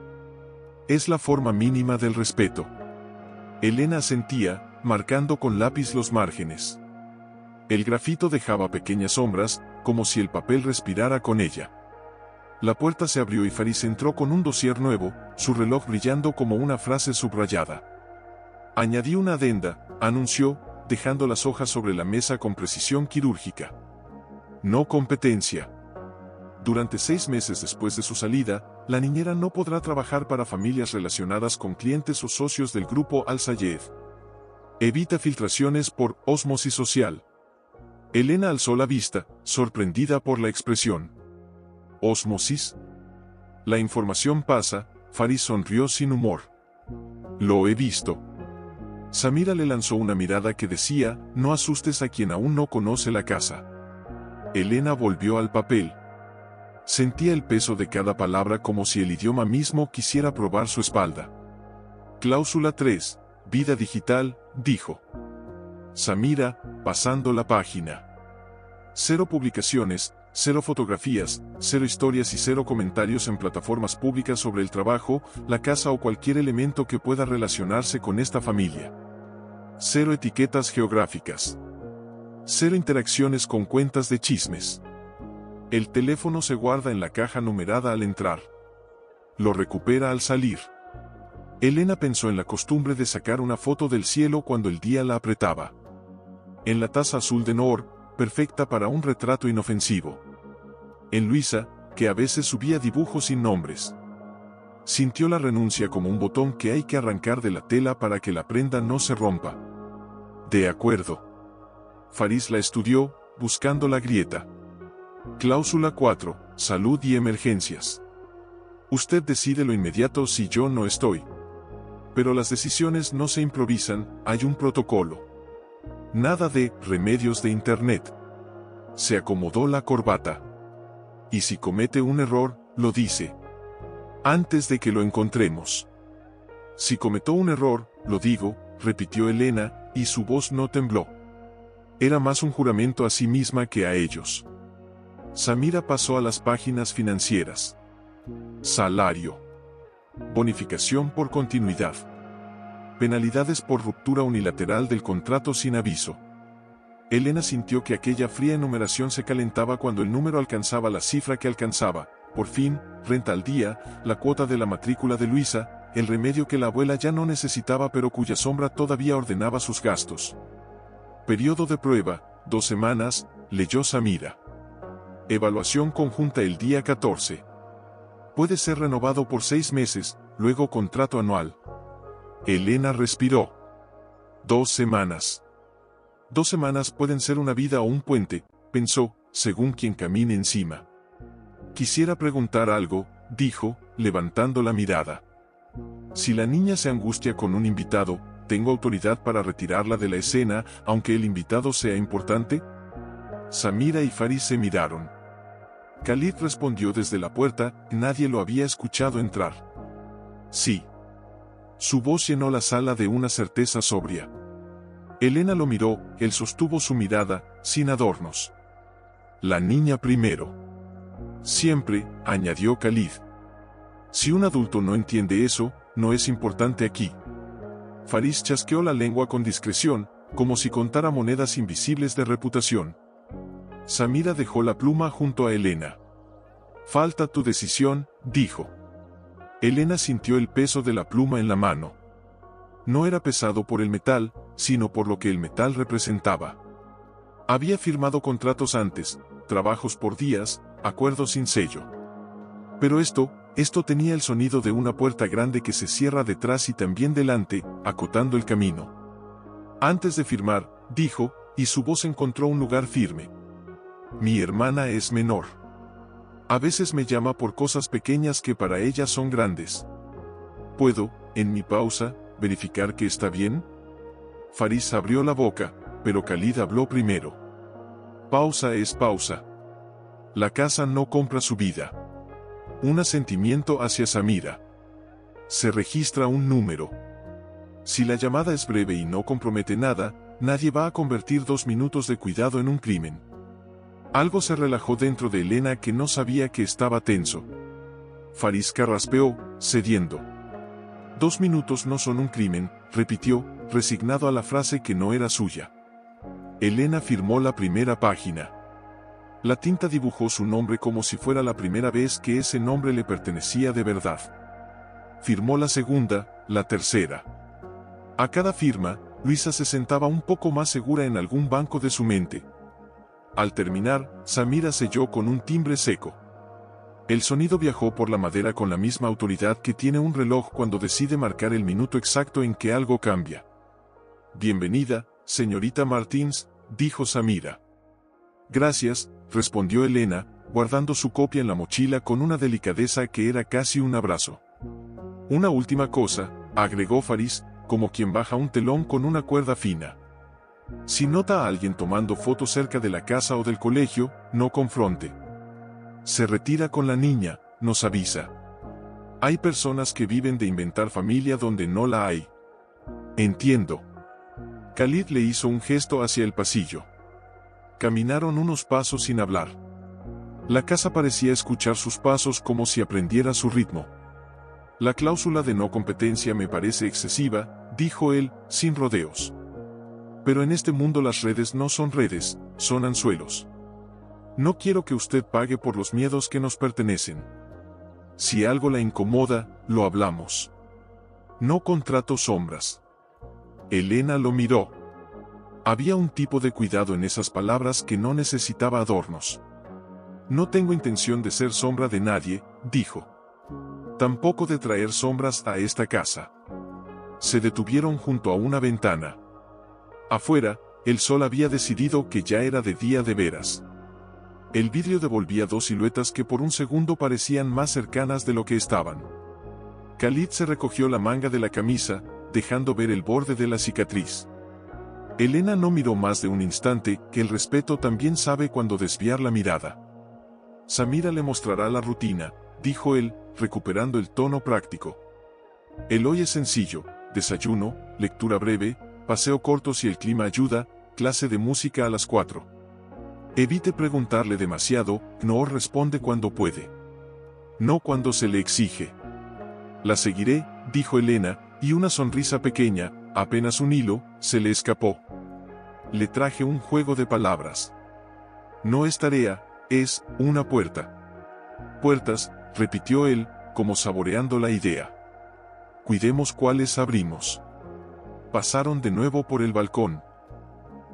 Es la forma mínima del respeto. Elena asentía, marcando con lápiz los márgenes. El grafito dejaba pequeñas sombras, como si el papel respirara con ella. La puerta se abrió y Faris entró con un dossier nuevo, su reloj brillando como una frase subrayada. Añadí una adenda, anunció, dejando las hojas sobre la mesa con precisión quirúrgica. No competencia. Durante 6 meses después de su salida, la niñera no podrá trabajar para familias relacionadas con clientes o socios del grupo Al-Sayed. Evita filtraciones por ósmosis social. Elena alzó la vista, sorprendida por la expresión. ¿Ósmosis? La información pasa, Faris sonrió sin humor. Lo he visto. Samira le lanzó una mirada que decía, no asustes a quien aún no conoce la casa. Elena volvió al papel. Sentía el peso de cada palabra como si el idioma mismo quisiera probar su espalda. Cláusula 3, vida digital, dijo. Samira, pasando la página. 0 publicaciones, 0 fotografías, 0 historias y 0 comentarios en plataformas públicas sobre el trabajo, la casa o cualquier elemento que pueda relacionarse con esta familia. 0 etiquetas geográficas. 0 interacciones con cuentas de chismes. El teléfono se guarda en la caja numerada al entrar. Lo recupera al salir. Elena pensó en la costumbre de sacar una foto del cielo cuando el día la apretaba. En la taza azul de Noor, perfecta para un retrato inofensivo. En Luisa, que a veces subía dibujos sin nombres. Sintió la renuncia como un botón que hay que arrancar de la tela para que la prenda no se rompa. De acuerdo. Faris la estudió, buscando la grieta. Cláusula 4, salud y emergencias. Usted decide lo inmediato si yo no estoy. Pero las decisiones no se improvisan, hay un protocolo. Nada de remedios de internet. Se acomodó la corbata. Y si comete un error, lo dice. Antes de que lo encontremos. Si cometió un error, lo digo, repitió Elena, y su voz no tembló. Era más un juramento a sí misma que a ellos. Samira pasó a las páginas financieras. Salario. Bonificación por continuidad. Penalidades por ruptura unilateral del contrato sin aviso. Elena sintió que aquella fría enumeración se calentaba cuando el número alcanzaba la cifra que alcanzaba. Por fin, renta al día, la cuota de la matrícula de Luisa, el remedio que la abuela ya no necesitaba pero cuya sombra todavía ordenaba sus gastos. Periodo de prueba, 2 semanas, leyó Samira. Evaluación conjunta el día 14. Puede ser renovado por 6 meses, luego contrato anual. Elena respiró. 2 semanas. 2 semanas pueden ser una vida o un puente, pensó, según quien camine encima. Quisiera preguntar algo, dijo, levantando la mirada. Si la niña se angustia con un invitado, ¿tengo autoridad para retirarla de la escena, aunque el invitado sea importante? Samira y Faris se miraron. Khalid respondió desde la puerta, nadie lo había escuchado entrar. Sí. Su voz llenó la sala de una certeza sobria. Elena lo miró, él sostuvo su mirada, sin adornos. La niña primero. Siempre, añadió Khalid. Si un adulto no entiende eso, no es importante aquí. Faris chasqueó la lengua con discreción, como si contara monedas invisibles de reputación. Samira dejó la pluma junto a Elena. Falta tu decisión, dijo. Elena sintió el peso de la pluma en la mano. No era pesado por el metal, sino por lo que el metal representaba. Había firmado contratos antes, trabajos por días, acuerdos sin sello. Pero esto tenía el sonido de una puerta grande que se cierra detrás y también delante, acotando el camino. Antes de firmar, dijo, y su voz encontró un lugar firme. Mi hermana es menor. A veces me llama por cosas pequeñas que para ella son grandes. ¿Puedo, en mi pausa, verificar que está bien? Faris abrió la boca, pero Khalid habló primero. Pausa es pausa. La casa no compra su vida. Un asentimiento hacia Samira. Se registra un número. Si la llamada es breve y no compromete nada, nadie va a convertir 2 minutos de cuidado en un crimen. Algo se relajó dentro de Elena que no sabía que estaba tenso. Faris carraspeó, cediendo. 2 minutos no son un crimen, repitió, resignado a la frase que no era suya. Elena firmó la primera página. La tinta dibujó su nombre como si fuera la primera vez que ese nombre le pertenecía de verdad. Firmó la segunda, la tercera. A cada firma, Luisa se sentaba un poco más segura en algún banco de su mente. Al terminar, Samira selló con un timbre seco. El sonido viajó por la madera con la misma autoridad que tiene un reloj cuando decide marcar el minuto exacto en que algo cambia. Bienvenida, señorita Martins, dijo Samira. Gracias, respondió Elena, guardando su copia en la mochila con una delicadeza que era casi un abrazo. Una última cosa, agregó Faris, como quien baja un telón con una cuerda fina. Si nota a alguien tomando fotos cerca de la casa o del colegio, no confronte. Se retira con la niña, nos avisa. Hay personas que viven de inventar familia donde no la hay. Entiendo. Khalid le hizo un gesto hacia el pasillo. Caminaron unos pasos sin hablar. La casa parecía escuchar sus pasos como si aprendiera su ritmo. La cláusula de no competencia me parece excesiva, dijo él, sin rodeos. Pero en este mundo las redes no son redes, son anzuelos. No quiero que usted pague por los miedos que nos pertenecen. Si algo la incomoda, lo hablamos. No contrato sombras. Elena lo miró. Había un tipo de cuidado en esas palabras que no necesitaba adornos. No tengo intención de ser sombra de nadie, dijo. Tampoco de traer sombras a esta casa. Se detuvieron junto a una ventana. Afuera, el sol había decidido que ya era de día de veras. El vidrio devolvía 2 siluetas que por un segundo parecían más cercanas de lo que estaban. Khalid se recogió la manga de la camisa, dejando ver el borde de la cicatriz. Elena no miró más de un instante, que el respeto también sabe cuando desviar la mirada. Samira le mostrará la rutina, dijo él, recuperando el tono práctico. El hoy es sencillo, desayuno, lectura breve, paseo corto si el clima ayuda, clase de música a las 4. Evite preguntarle demasiado, no responde cuando puede. No cuando se le exige. La seguiré, dijo Elena, y una sonrisa pequeña, apenas un hilo, se le escapó. Le traje un juego de palabras. No es tarea, es una puerta. Puertas, repitió él, como saboreando la idea. Cuidemos cuáles abrimos. Pasaron de nuevo por el balcón.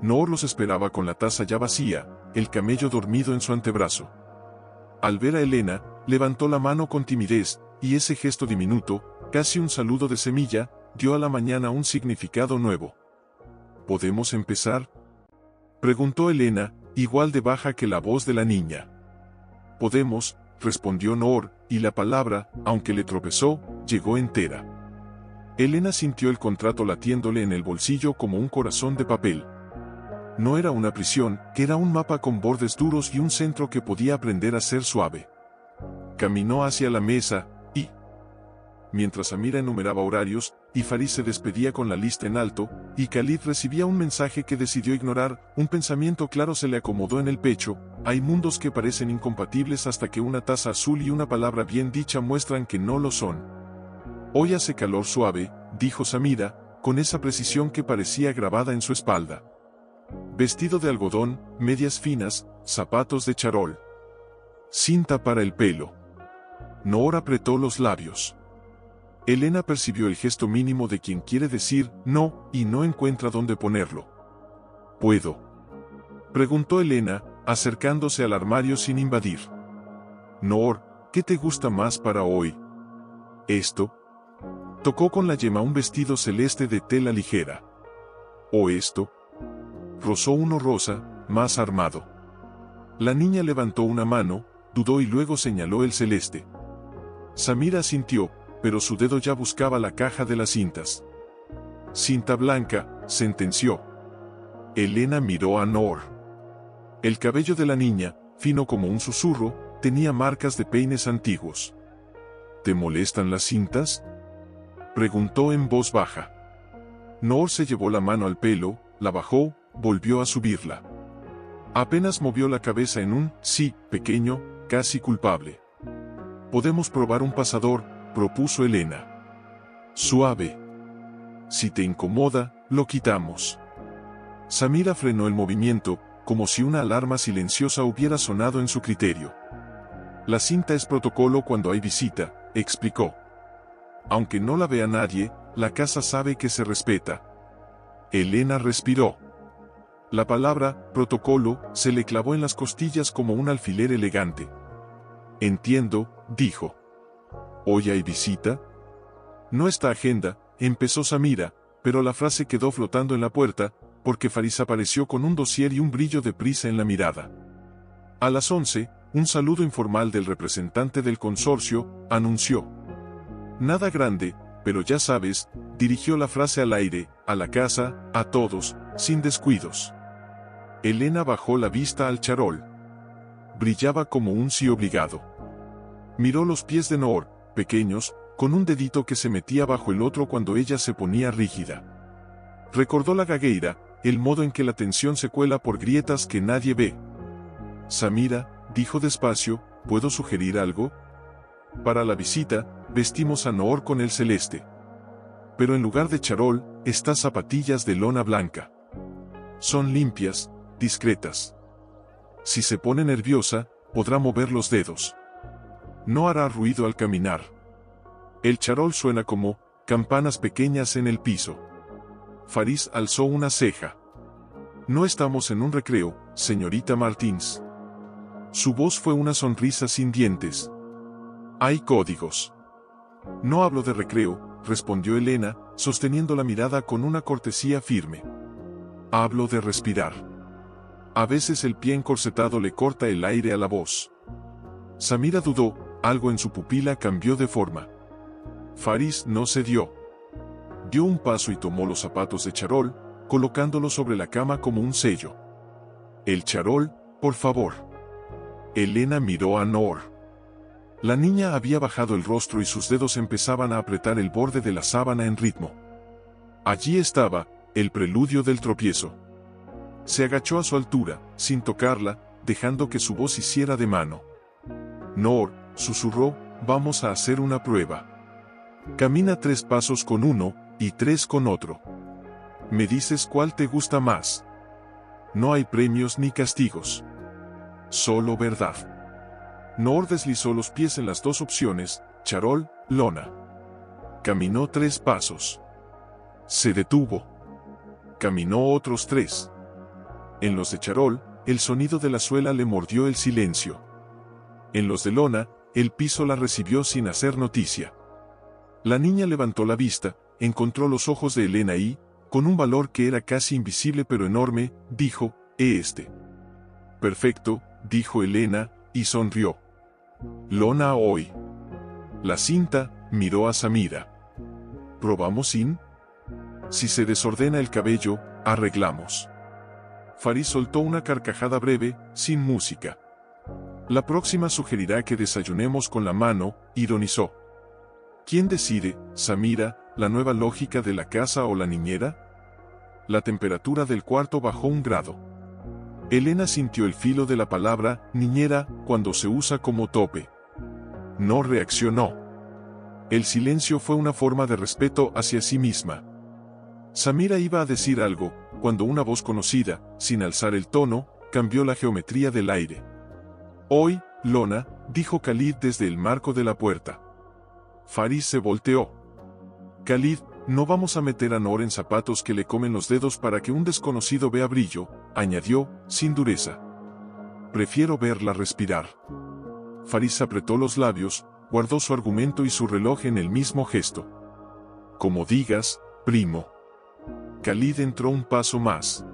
Noor los esperaba con la taza ya vacía, el camello dormido en su antebrazo. Al ver a Elena, levantó la mano con timidez, y ese gesto diminuto, casi un saludo de semilla, dio a la mañana un significado nuevo. ¿Podemos empezar?, preguntó Elena, igual de baja que la voz de la niña. Podemos, respondió Noor, y la palabra, aunque le tropezó, llegó entera. Elena sintió el contrato latiéndole en el bolsillo como un corazón de papel. No era una prisión, era un mapa con bordes duros y un centro que podía aprender a ser suave. Caminó hacia la mesa, y... Mientras Samira enumeraba horarios, y Faris se despedía con la lista en alto, y Khalid recibía un mensaje que decidió ignorar, un pensamiento claro se le acomodó en el pecho: hay mundos que parecen incompatibles hasta que una taza azul y una palabra bien dicha muestran que no lo son. Hoy hace calor suave, dijo Samira, con esa precisión que parecía grabada en su espalda. Vestido de algodón, medias finas, zapatos de charol. Cinta para el pelo. Noor apretó los labios. Elena percibió el gesto mínimo de quien quiere decir no y no encuentra dónde ponerlo. ¿Puedo?, preguntó Elena, acercándose al armario sin invadir. Noor, ¿qué te gusta más para hoy? ¿Esto? Tocó con la yema un vestido celeste de tela ligera. ¿O esto? Rozó uno rosa, más armado. La niña levantó una mano, dudó y luego señaló el celeste. Samira asintió, pero su dedo ya buscaba la caja de las cintas. Cinta blanca, sentenció. Elena miró a Noor. El cabello de la niña, fino como un susurro, tenía marcas de peines antiguos. ¿Te molestan las cintas?, preguntó en voz baja. Noor se llevó la mano al pelo, la bajó, volvió a subirla. Apenas movió la cabeza en un sí, pequeño, casi culpable. Podemos probar un pasador, propuso Elena. Suave. Si te incomoda, lo quitamos. Samira frenó el movimiento, como si una alarma silenciosa hubiera sonado en su criterio. La cinta es protocolo cuando hay visita, explicó. Aunque no la vea nadie, la casa sabe que se respeta. Elena respiró. La palabra protocolo se le clavó en las costillas como un alfiler elegante. Entiendo, dijo. ¿Hoy hay visita? No está agenda, empezó Samira, pero la frase quedó flotando en la puerta, porque Faris apareció con un dossier y un brillo de prisa en la mirada. A las 11, un saludo informal del representante del consorcio, anunció. Nada grande, pero ya sabes, dirigió la frase al aire, a la casa, a todos, sin descuidos. Elena bajó la vista al charol. Brillaba como un sí obligado. Miró los pies de Noor, pequeños, con un dedito que se metía bajo el otro cuando ella se ponía rígida. Recordó la gagueira, el modo en que la tensión se cuela por grietas que nadie ve. Samira, dijo despacio, ¿puedo sugerir algo? Para la visita, vestimos a Noor con el celeste. Pero en lugar de charol, estas zapatillas de lona blanca. Son limpias, discretas. Si se pone nerviosa, podrá mover los dedos. No hará ruido al caminar. El charol suena como campanas pequeñas en el piso. Faris alzó una ceja. No estamos en un recreo, señorita Martins. Su voz fue una sonrisa sin dientes. Hay códigos. No hablo de recreo, respondió Elena, sosteniendo la mirada con una cortesía firme. Hablo de respirar. A veces el pie encorsetado le corta el aire a la voz. Samira dudó, algo en su pupila cambió de forma. Faris no cedió. Dio un paso y tomó los zapatos de charol, colocándolos sobre la cama como un sello. El charol, por favor. Elena miró a Noor. La niña había bajado el rostro y sus dedos empezaban a apretar el borde de la sábana en ritmo. Allí estaba, el preludio del tropiezo. Se agachó a su altura, sin tocarla, dejando que su voz hiciera de mano. Noor, susurró, vamos a hacer una prueba. Camina 3 pasos con uno, y 3 con otro. Me dices cuál te gusta más. No hay premios ni castigos. Solo verdad. Noor deslizó los pies en las 2 opciones, charol, lona. Caminó 3 pasos. Se detuvo. Caminó otros 3. En los de charol, el sonido de la suela le mordió el silencio. En los de lona, el piso la recibió sin hacer noticia. La niña levantó la vista, encontró los ojos de Elena y, con un valor que era casi invisible pero enorme, dijo, este. Perfecto, dijo Elena, y sonrió. Lona hoy. La cinta, miró a Samira. ¿Probamos sin? Si se desordena el cabello, arreglamos. Faris soltó una carcajada breve, sin música. La próxima sugerirá que desayunemos con la mano, ironizó. ¿Quién decide, Samira, la nueva lógica de la casa o la niñera? La temperatura del cuarto bajó 1 grado. Elena sintió el filo de la palabra niñera cuando se usa como tope. No reaccionó. El silencio fue una forma de respeto hacia sí misma. Samira iba a decir algo, cuando una voz conocida, sin alzar el tono, cambió la geometría del aire. «Hoy, Lona», dijo Khalid desde el marco de la puerta. Faris se volteó. «Khalid, no vamos a meter a Noor en zapatos que le comen los dedos para que un desconocido vea brillo», añadió, sin dureza. «Prefiero verla respirar». Faris apretó los labios, guardó su argumento y su reloj en el mismo gesto. «Como digas, primo». Khalid entró un paso más.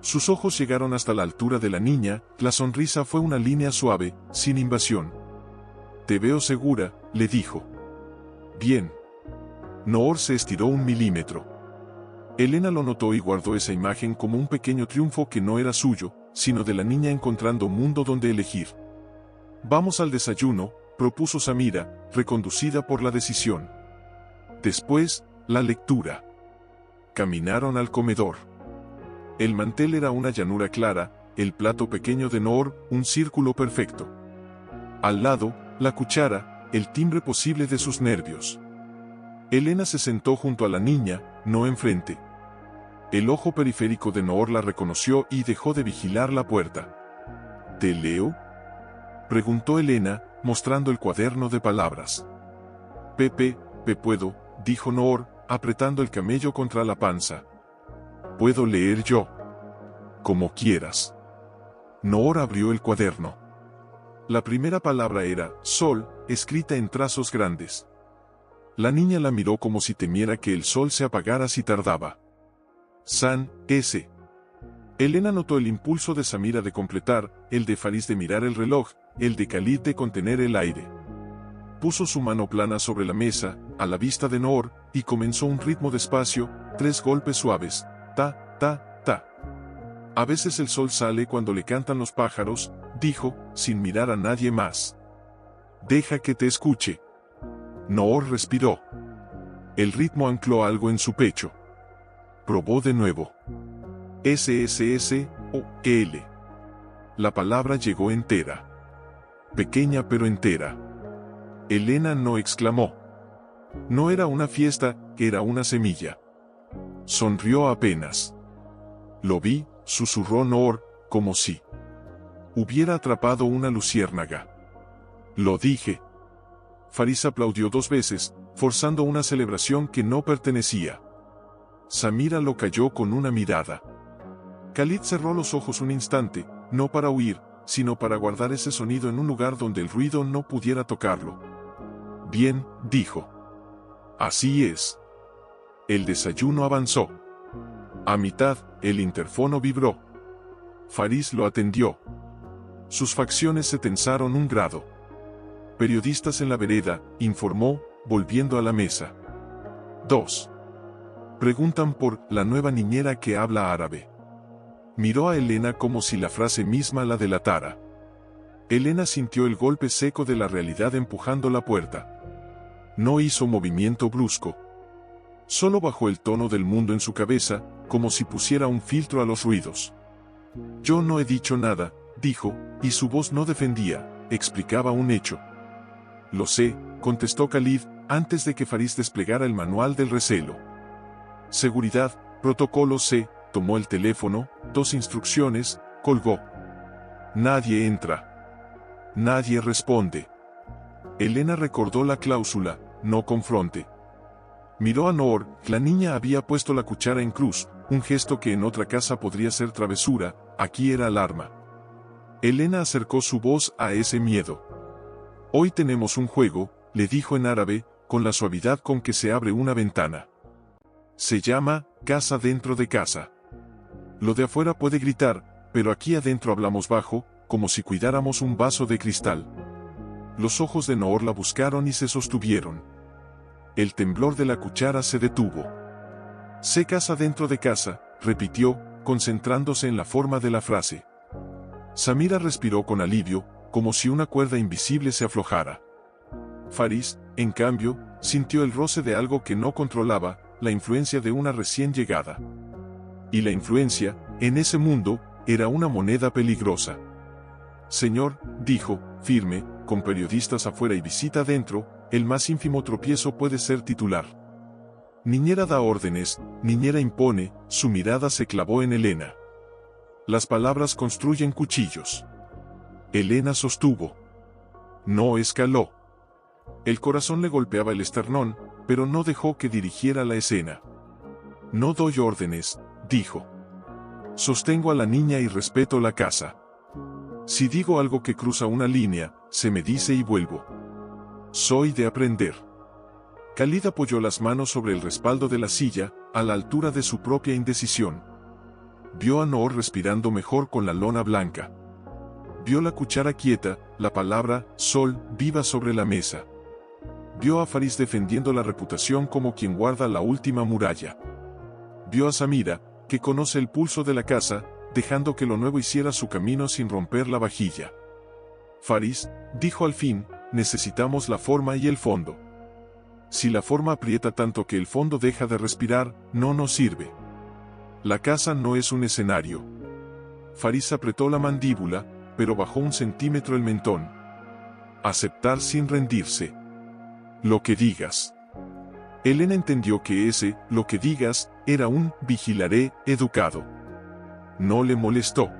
Sus ojos llegaron hasta la altura de la niña, la sonrisa fue una línea suave, sin invasión. «Te veo segura», le dijo. «Bien». Noor se estiró 1 milímetro. Elena lo notó y guardó esa imagen como un pequeño triunfo que no era suyo, sino de la niña encontrando un mundo donde elegir. «Vamos al desayuno», propuso Samira, reconducida por la decisión. Después, la lectura. Caminaron al comedor. El mantel era una llanura clara, el plato pequeño de Noor, un círculo perfecto. Al lado, la cuchara, el timbre posible de sus nervios. Elena se sentó junto a la niña, no enfrente. El ojo periférico de Noor la reconoció y dejó de vigilar la puerta. «¿Te leo?», preguntó Elena, mostrando el cuaderno de palabras. «Pepe, puedo», dijo Noor, apretando el camello contra la panza. «¿Puedo leer yo?». «Como quieras». Noor abrió el cuaderno. La primera palabra era «sol», escrita en trazos grandes. La niña la miró como si temiera que el sol se apagara si tardaba. «San, S». Elena notó el impulso de Samira de completar, el de Faris de mirar el reloj, el de Khalid de contener el aire. Puso su mano plana sobre la mesa, a la vista de Noor, y comenzó un ritmo despacio, 3 golpes suaves, ta, ta, ta. «A veces el sol sale cuando le cantan los pájaros», dijo, sin mirar a nadie más. «Deja que te escuche». Noor respiró. El ritmo ancló algo en su pecho. Probó de nuevo. S-S-S-O-L. La palabra llegó entera. Pequeña pero entera. Elena no exclamó. No era una fiesta, era una semilla. Sonrió apenas. «Lo vi», susurró Noor, como si hubiera atrapado una luciérnaga. «Lo dije». Faris aplaudió 2 veces, forzando una celebración que no pertenecía. Samira lo calló con una mirada. Khalid cerró los ojos un instante, no para huir, sino para guardar ese sonido en un lugar donde el ruido no pudiera tocarlo. «Bien», dijo. «Así es». El desayuno avanzó. A mitad, el interfono vibró. Faris lo atendió. Sus facciones se tensaron 1 grado. «Periodistas en la vereda», informó, volviendo a la mesa. 2. Preguntan por «la nueva niñera que habla árabe». Miró a Elena como si la frase misma la delatara. Elena sintió el golpe seco de la realidad empujando la puerta. No hizo movimiento brusco. Solo bajó el tono del mundo en su cabeza, como si pusiera un filtro a los ruidos. «Yo no he dicho nada», dijo, y su voz no defendía, explicaba un hecho. «Lo sé», contestó Khalid, antes de que Faris desplegara el manual del recelo. «Seguridad, protocolo C», tomó el teléfono, 2 instrucciones, colgó. «Nadie entra. Nadie responde». Elena recordó la cláusula, «no confronte». Miró a Noor, la niña había puesto la cuchara en cruz, un gesto que en otra casa podría ser travesura, aquí era alarma. Elena acercó su voz a ese miedo. «Hoy tenemos un juego», le dijo en árabe, con la suavidad con que se abre una ventana. «Se llama, casa dentro de casa. Lo de afuera puede gritar, pero aquí adentro hablamos bajo, como si cuidáramos un vaso de cristal». Los ojos de Noor la buscaron y se sostuvieron. El temblor de la cuchara se detuvo. «Se casa dentro de casa», repitió, concentrándose en la forma de la frase. Samira respiró con alivio, como si una cuerda invisible se aflojara. Faris, en cambio, sintió el roce de algo que no controlaba, la influencia de una recién llegada. Y la influencia, en ese mundo, era una moneda peligrosa. «Señor», dijo, firme, con periodistas afuera y visita adentro, el más ínfimo tropiezo puede ser titular. Niñera da órdenes, niñera impone, su mirada se clavó en Elena. Las palabras construyen cuchillos. Elena sostuvo. No escaló. El corazón le golpeaba el esternón, pero no dejó que dirigiera la escena. No doy órdenes, dijo. Sostengo a la niña y respeto la casa. Si digo algo que cruza una línea, se me dice y vuelvo. Soy de aprender. Khalid apoyó las manos sobre el respaldo de la silla, a la altura de su propia indecisión. Vio a Noor respirando mejor con la lona blanca. Vio la cuchara quieta, la palabra sol viva sobre la mesa. Vio a Faris defendiendo la reputación como quien guarda la última muralla. Vio a Samira, que conoce el pulso de la casa, dejando que lo nuevo hiciera su camino sin romper la vajilla. Faris, dijo al fin, necesitamos la forma y el fondo. Si la forma aprieta tanto que el fondo deja de respirar, no nos sirve. La casa no es un escenario. Faris apretó la mandíbula, pero bajó 1 centímetro el mentón. Aceptar sin rendirse. Lo que digas. Elena entendió que ese, lo que digas, era un vigilaré educado. No le molestó.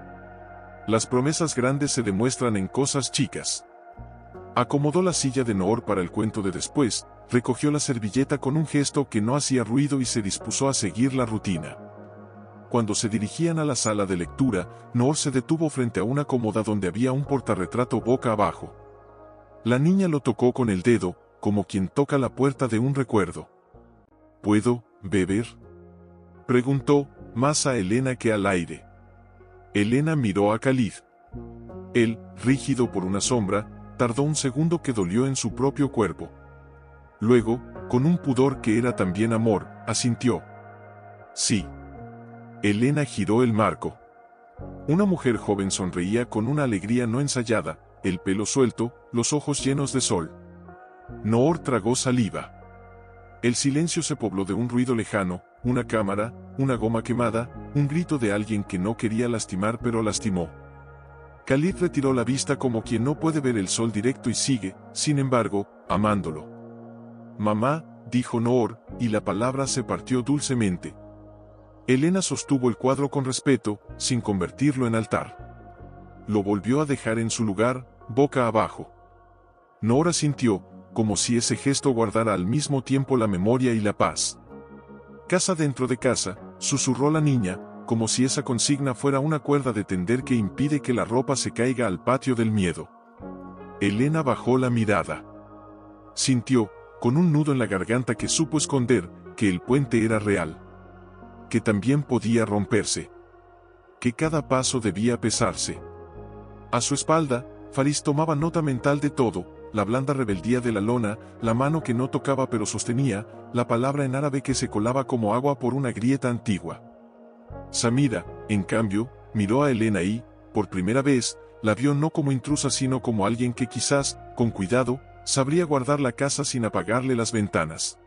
Las promesas grandes se demuestran en cosas chicas. Acomodó la silla de Noor para el cuento de después, recogió la servilleta con un gesto que no hacía ruido y se dispuso a seguir la rutina. Cuando se dirigían a la sala de lectura, Noor se detuvo frente a una cómoda donde había un portarretrato boca abajo. La niña lo tocó con el dedo, como quien toca la puerta de un recuerdo. ¿Puedo beber?, preguntó, más a Elena que al aire. Elena miró a Khalid. Él, rígido por una sombra, tardó un segundo que dolió en su propio cuerpo. Luego, con un pudor que era también amor, asintió. Sí. Elena giró el marco. Una mujer joven sonreía con una alegría no ensayada, el pelo suelto, los ojos llenos de sol. Noor tragó saliva. El silencio se pobló de un ruido lejano, una cámara, una goma quemada, un grito de alguien que no quería lastimar pero lastimó. Khalid retiró la vista como quien no puede ver el sol directo y sigue, sin embargo, amándolo. Mamá, dijo Noor, y la palabra se partió dulcemente. Elena sostuvo el cuadro con respeto, sin convertirlo en altar. Lo volvió a dejar en su lugar, boca abajo. Noor asintió, como si ese gesto guardara al mismo tiempo la memoria y la paz. Casa dentro de casa, susurró la niña, como si esa consigna fuera una cuerda de tender que impide que la ropa se caiga al patio del miedo. Elena bajó la mirada. Sintió, con un nudo en la garganta que supo esconder, que el puente era real. Que también podía romperse. Que cada paso debía pesarse. A su espalda, Faris tomaba nota mental de todo, la blanda rebeldía de la lona, la mano que no tocaba pero sostenía, la palabra en árabe que se colaba como agua por una grieta antigua. Samira, en cambio, miró a Elena y, por primera vez, la vio no como intrusa sino como alguien que quizás, con cuidado, sabría guardar la casa sin apagarle las ventanas.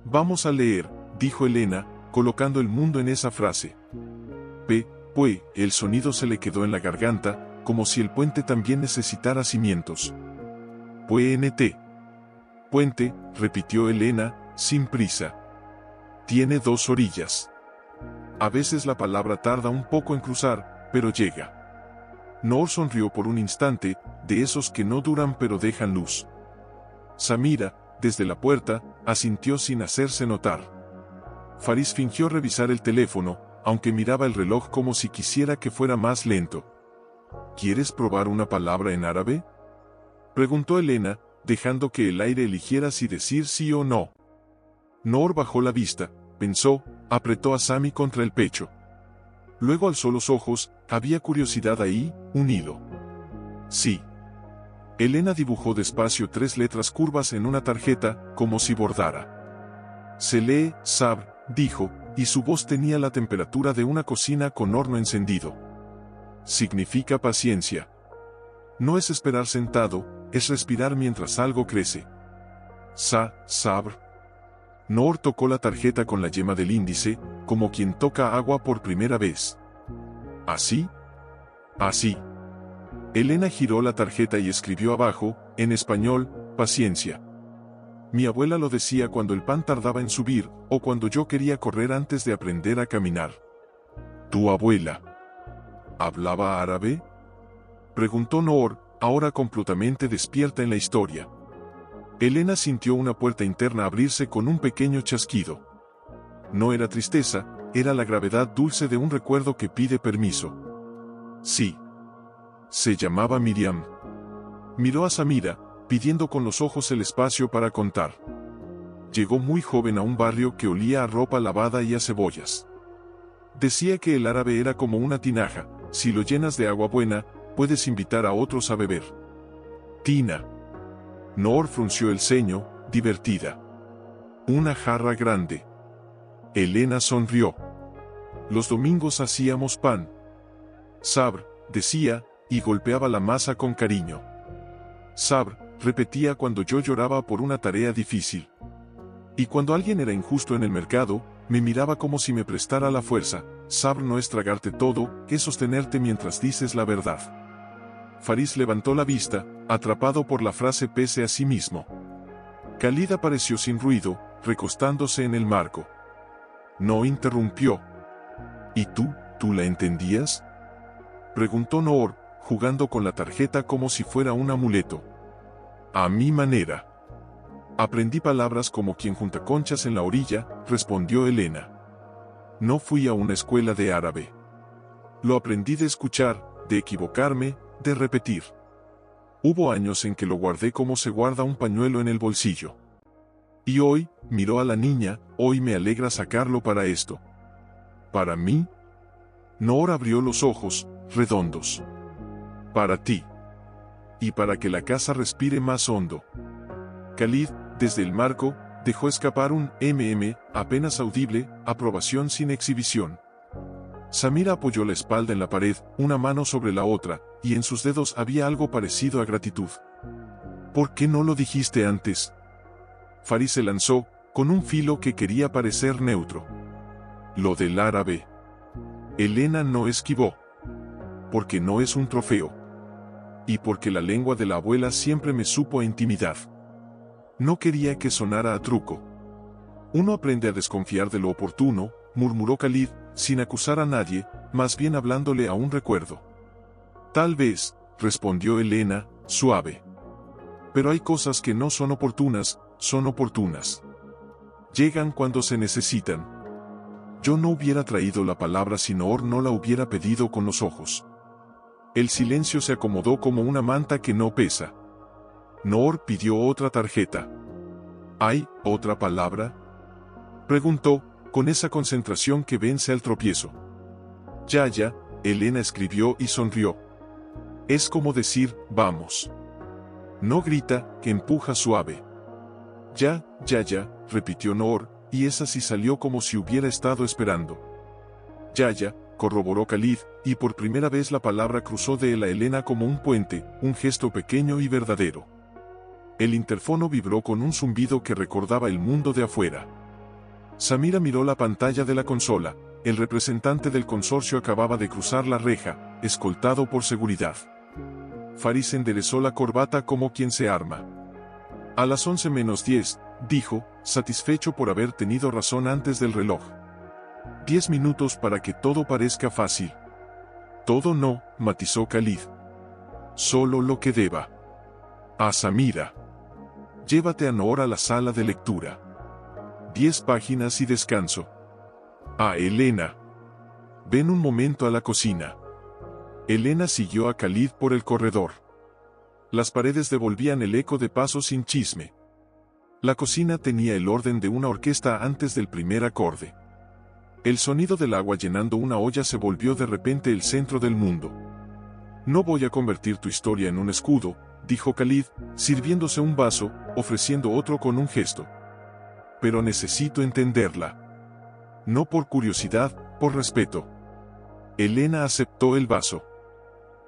Vamos a leer, dijo Elena, colocando el mundo en esa frase. El sonido se le quedó en la garganta, como si el puente también necesitara cimientos. Puente, repitió Elena, sin prisa. Tiene 2 orillas. A veces la palabra tarda un poco en cruzar, pero llega. Noor sonrió por un instante, de esos que no duran pero dejan luz. Samira, desde la puerta, asintió sin hacerse notar. Faris fingió revisar el teléfono, aunque miraba el reloj como si quisiera que fuera más lento. ¿Quieres probar una palabra en árabe?, preguntó Elena, dejando que el aire eligiera si decir sí o no. Noor bajó la vista, pensó, apretó a Sami contra el pecho. Luego alzó los ojos, había curiosidad ahí, un hilo. Sí. Elena dibujó despacio 3 letras curvas en una tarjeta, como si bordara. Se lee, Sabr, dijo, y su voz tenía la temperatura de una cocina con horno encendido. Significa paciencia. No es esperar sentado, es respirar mientras algo crece. Sabr. Noor tocó la tarjeta con la yema del índice, como quien toca agua por primera vez. ¿Así? Así. Elena giró la tarjeta y escribió abajo, En español, paciencia. Mi abuela lo decía cuando el pan tardaba en subir, o cuando yo quería correr antes de aprender a caminar. ¿Tu abuela hablaba árabe?, preguntó Noor, ahora completamente despierta en la historia. Elena sintió una puerta interna abrirse con un pequeño chasquido. No era tristeza, era la gravedad dulce de un recuerdo que pide permiso. Sí. Se llamaba Miriam. Miró a Samira, pidiendo con los ojos el espacio para contar. Llegó muy joven a un barrio que olía a ropa lavada y a cebollas. Decía que el árabe era como una tinaja, si lo llenas de agua buena, puedes invitar a otros a beber. Tina. Noor frunció el ceño, divertida. Una jarra grande. Elena sonrió. Los domingos hacíamos pan. Sabr, decía, y golpeaba la masa con cariño. Sabr, repetía cuando yo lloraba por una tarea difícil. Y cuando alguien era injusto en el mercado, me miraba como si me prestara la fuerza. Sabr no es tragarte todo, es sostenerte mientras dices la verdad. Faris levantó la vista, atrapado por la frase pese a sí mismo. Khalid apareció sin ruido, recostándose en el marco. No interrumpió. ¿Y tú la entendías?, preguntó Noor, jugando con la tarjeta como si fuera un amuleto. A mi manera. Aprendí palabras como quien junta conchas en la orilla, respondió Elena. No fui a una escuela de árabe. Lo aprendí de escuchar, de equivocarme, de repetir. Hubo años en que lo guardé como se guarda un pañuelo en el bolsillo. Y hoy, miró a la niña, hoy me alegra sacarlo para esto. ¿Para mí? Noor abrió los ojos, redondos. Para ti. Y para que la casa respire más hondo. Khalid, desde el marco, dejó escapar un apenas audible, aprobación sin exhibición. Samira apoyó la espalda en la pared, una mano sobre la otra, y en sus dedos había algo parecido a gratitud. ¿Por qué no lo dijiste antes?, Faris se lanzó, con un filo que quería parecer neutro. Lo del árabe. Elena no esquivó. Porque no es un trofeo. Y porque la lengua de la abuela siempre me supo a intimidad. No quería que sonara a truco. Uno aprende a desconfiar de lo oportuno, murmuró Khalid, sin acusar a nadie, más bien hablándole a un recuerdo. Tal vez, respondió Elena, suave. Pero hay cosas que no son oportunas, son oportunas. Llegan cuando se necesitan. Yo no hubiera traído la palabra si Noor no la hubiera pedido con los ojos. El silencio se acomodó como una manta que no pesa. Noor pidió otra tarjeta. ¿Hay otra palabra?, preguntó, con esa concentración que vence al tropiezo. Ya, Elena escribió y sonrió. Es como decir, vamos. No grita, que empuja suave. Ya, repitió Noor, y esa sí salió como si hubiera estado esperando. Ya, corroboró Khalid, y por primera vez la palabra cruzó de él a Elena como un puente, un gesto pequeño y verdadero. El interfono vibró con un zumbido que recordaba el mundo de afuera. Samira miró la pantalla de la consola, el representante del consorcio acababa de cruzar la reja, escoltado por seguridad. Faris enderezó la corbata como quien se arma. A las 11:10, dijo, satisfecho por haber tenido razón antes del reloj. 10 minutos para que todo parezca fácil. Todo no, matizó Khalid. Solo lo que deba. A Samira. Llévate a Noor a la sala de lectura. 10 páginas y descanso. A Elena. Ven un momento a la cocina. Elena siguió a Khalid por el corredor. Las paredes devolvían el eco de pasos sin chisme. La cocina tenía el orden de una orquesta antes del primer acorde. El sonido del agua llenando una olla se volvió de repente el centro del mundo. No voy a convertir tu historia en un escudo, dijo Khalid, sirviéndose un vaso, ofreciendo otro con un gesto. Pero necesito entenderla. No por curiosidad, por respeto. Elena aceptó el vaso.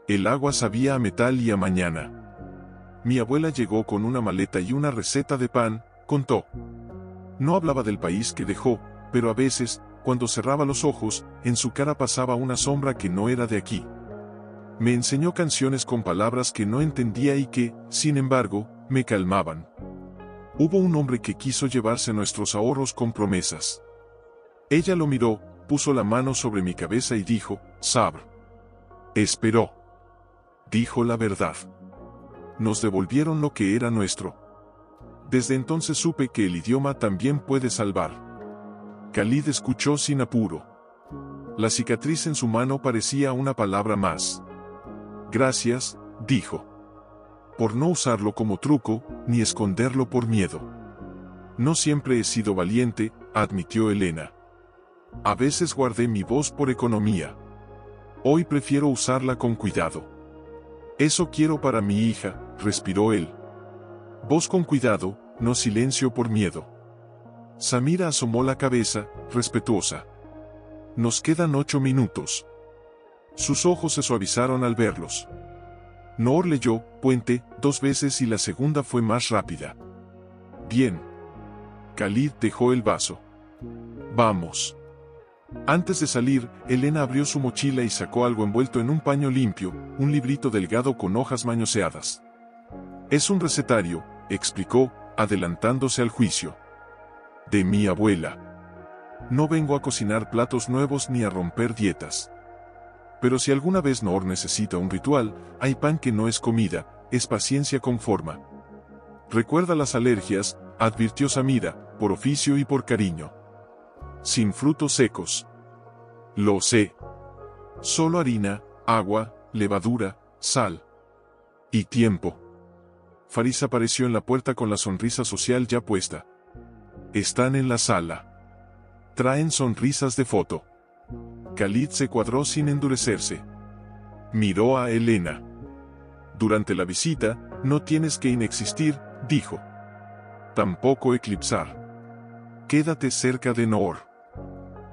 El agua sabía a metal y a mañana. Mi abuela llegó con una maleta y una receta de pan, contó. No hablaba del país que dejó, pero a veces, cuando cerraba los ojos, en su cara pasaba una sombra que no era de aquí. Me enseñó canciones con palabras que no entendía y que, sin embargo, me calmaban. Hubo un hombre que quiso llevarse nuestros ahorros con promesas. Ella lo miró, puso la mano sobre mi cabeza y dijo, Sabr. Esperó. Dijo la verdad. Nos devolvieron lo que era nuestro. Desde entonces supe que el idioma también puede salvar. Khalid escuchó sin apuro. La cicatriz en su mano parecía una palabra más. Gracias, dijo. Por no usarlo como truco, ni esconderlo por miedo. No siempre he sido valiente, admitió Elena. A veces guardé mi voz por economía. Hoy prefiero usarla con cuidado. Eso quiero para mi hija, respiró él. Voz con cuidado, no silencio por miedo. Samira asomó la cabeza, respetuosa. Nos quedan 8 minutos. Sus ojos se suavizaron al verlos. Noor leyó, puente, 2 veces y la segunda fue más rápida. Bien. Khalid dejó el vaso. Vamos. Antes de salir, Elena abrió su mochila y sacó algo envuelto en un paño limpio, un librito delgado con hojas mañoseadas. Es un recetario, explicó, adelantándose al juicio. De mi abuela. No vengo a cocinar platos nuevos ni a romper dietas. Pero si alguna vez Noor necesita un ritual, hay pan que no es comida, es paciencia con forma. Recuerda las alergias, advirtió Samira, por oficio y por cariño. Sin frutos secos. Lo sé. Solo harina, agua, levadura, sal. Y tiempo. Faris apareció en la puerta con la sonrisa social ya puesta. Están en la sala. Traen sonrisas de foto. Khalid se cuadró sin endurecerse. Miró a Elena. Durante la visita, no tienes que inexistir, dijo. Tampoco eclipsar. Quédate cerca de Noor.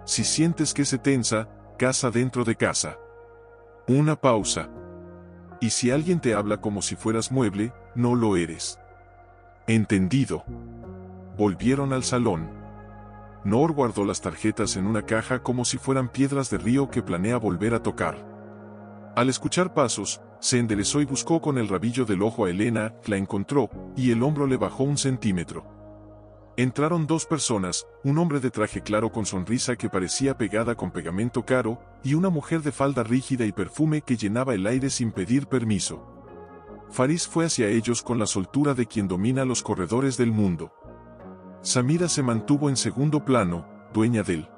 Si sientes que se tensa, casa dentro de casa. Una pausa. Y si alguien te habla como si fueras mueble, no lo eres. Entendido. Volvieron al salón. Noor guardó las tarjetas en una caja como si fueran piedras de río que planea volver a tocar. Al escuchar pasos, se enderezó y buscó con el rabillo del ojo a Elena, la encontró, y el hombro le bajó 1 centímetro. Entraron 2 personas, un hombre de traje claro con sonrisa que parecía pegada con pegamento caro, y una mujer de falda rígida y perfume que llenaba el aire sin pedir permiso. Faris fue hacia ellos con la soltura de quien domina los corredores del mundo. Samira se mantuvo en segundo plano, dueña del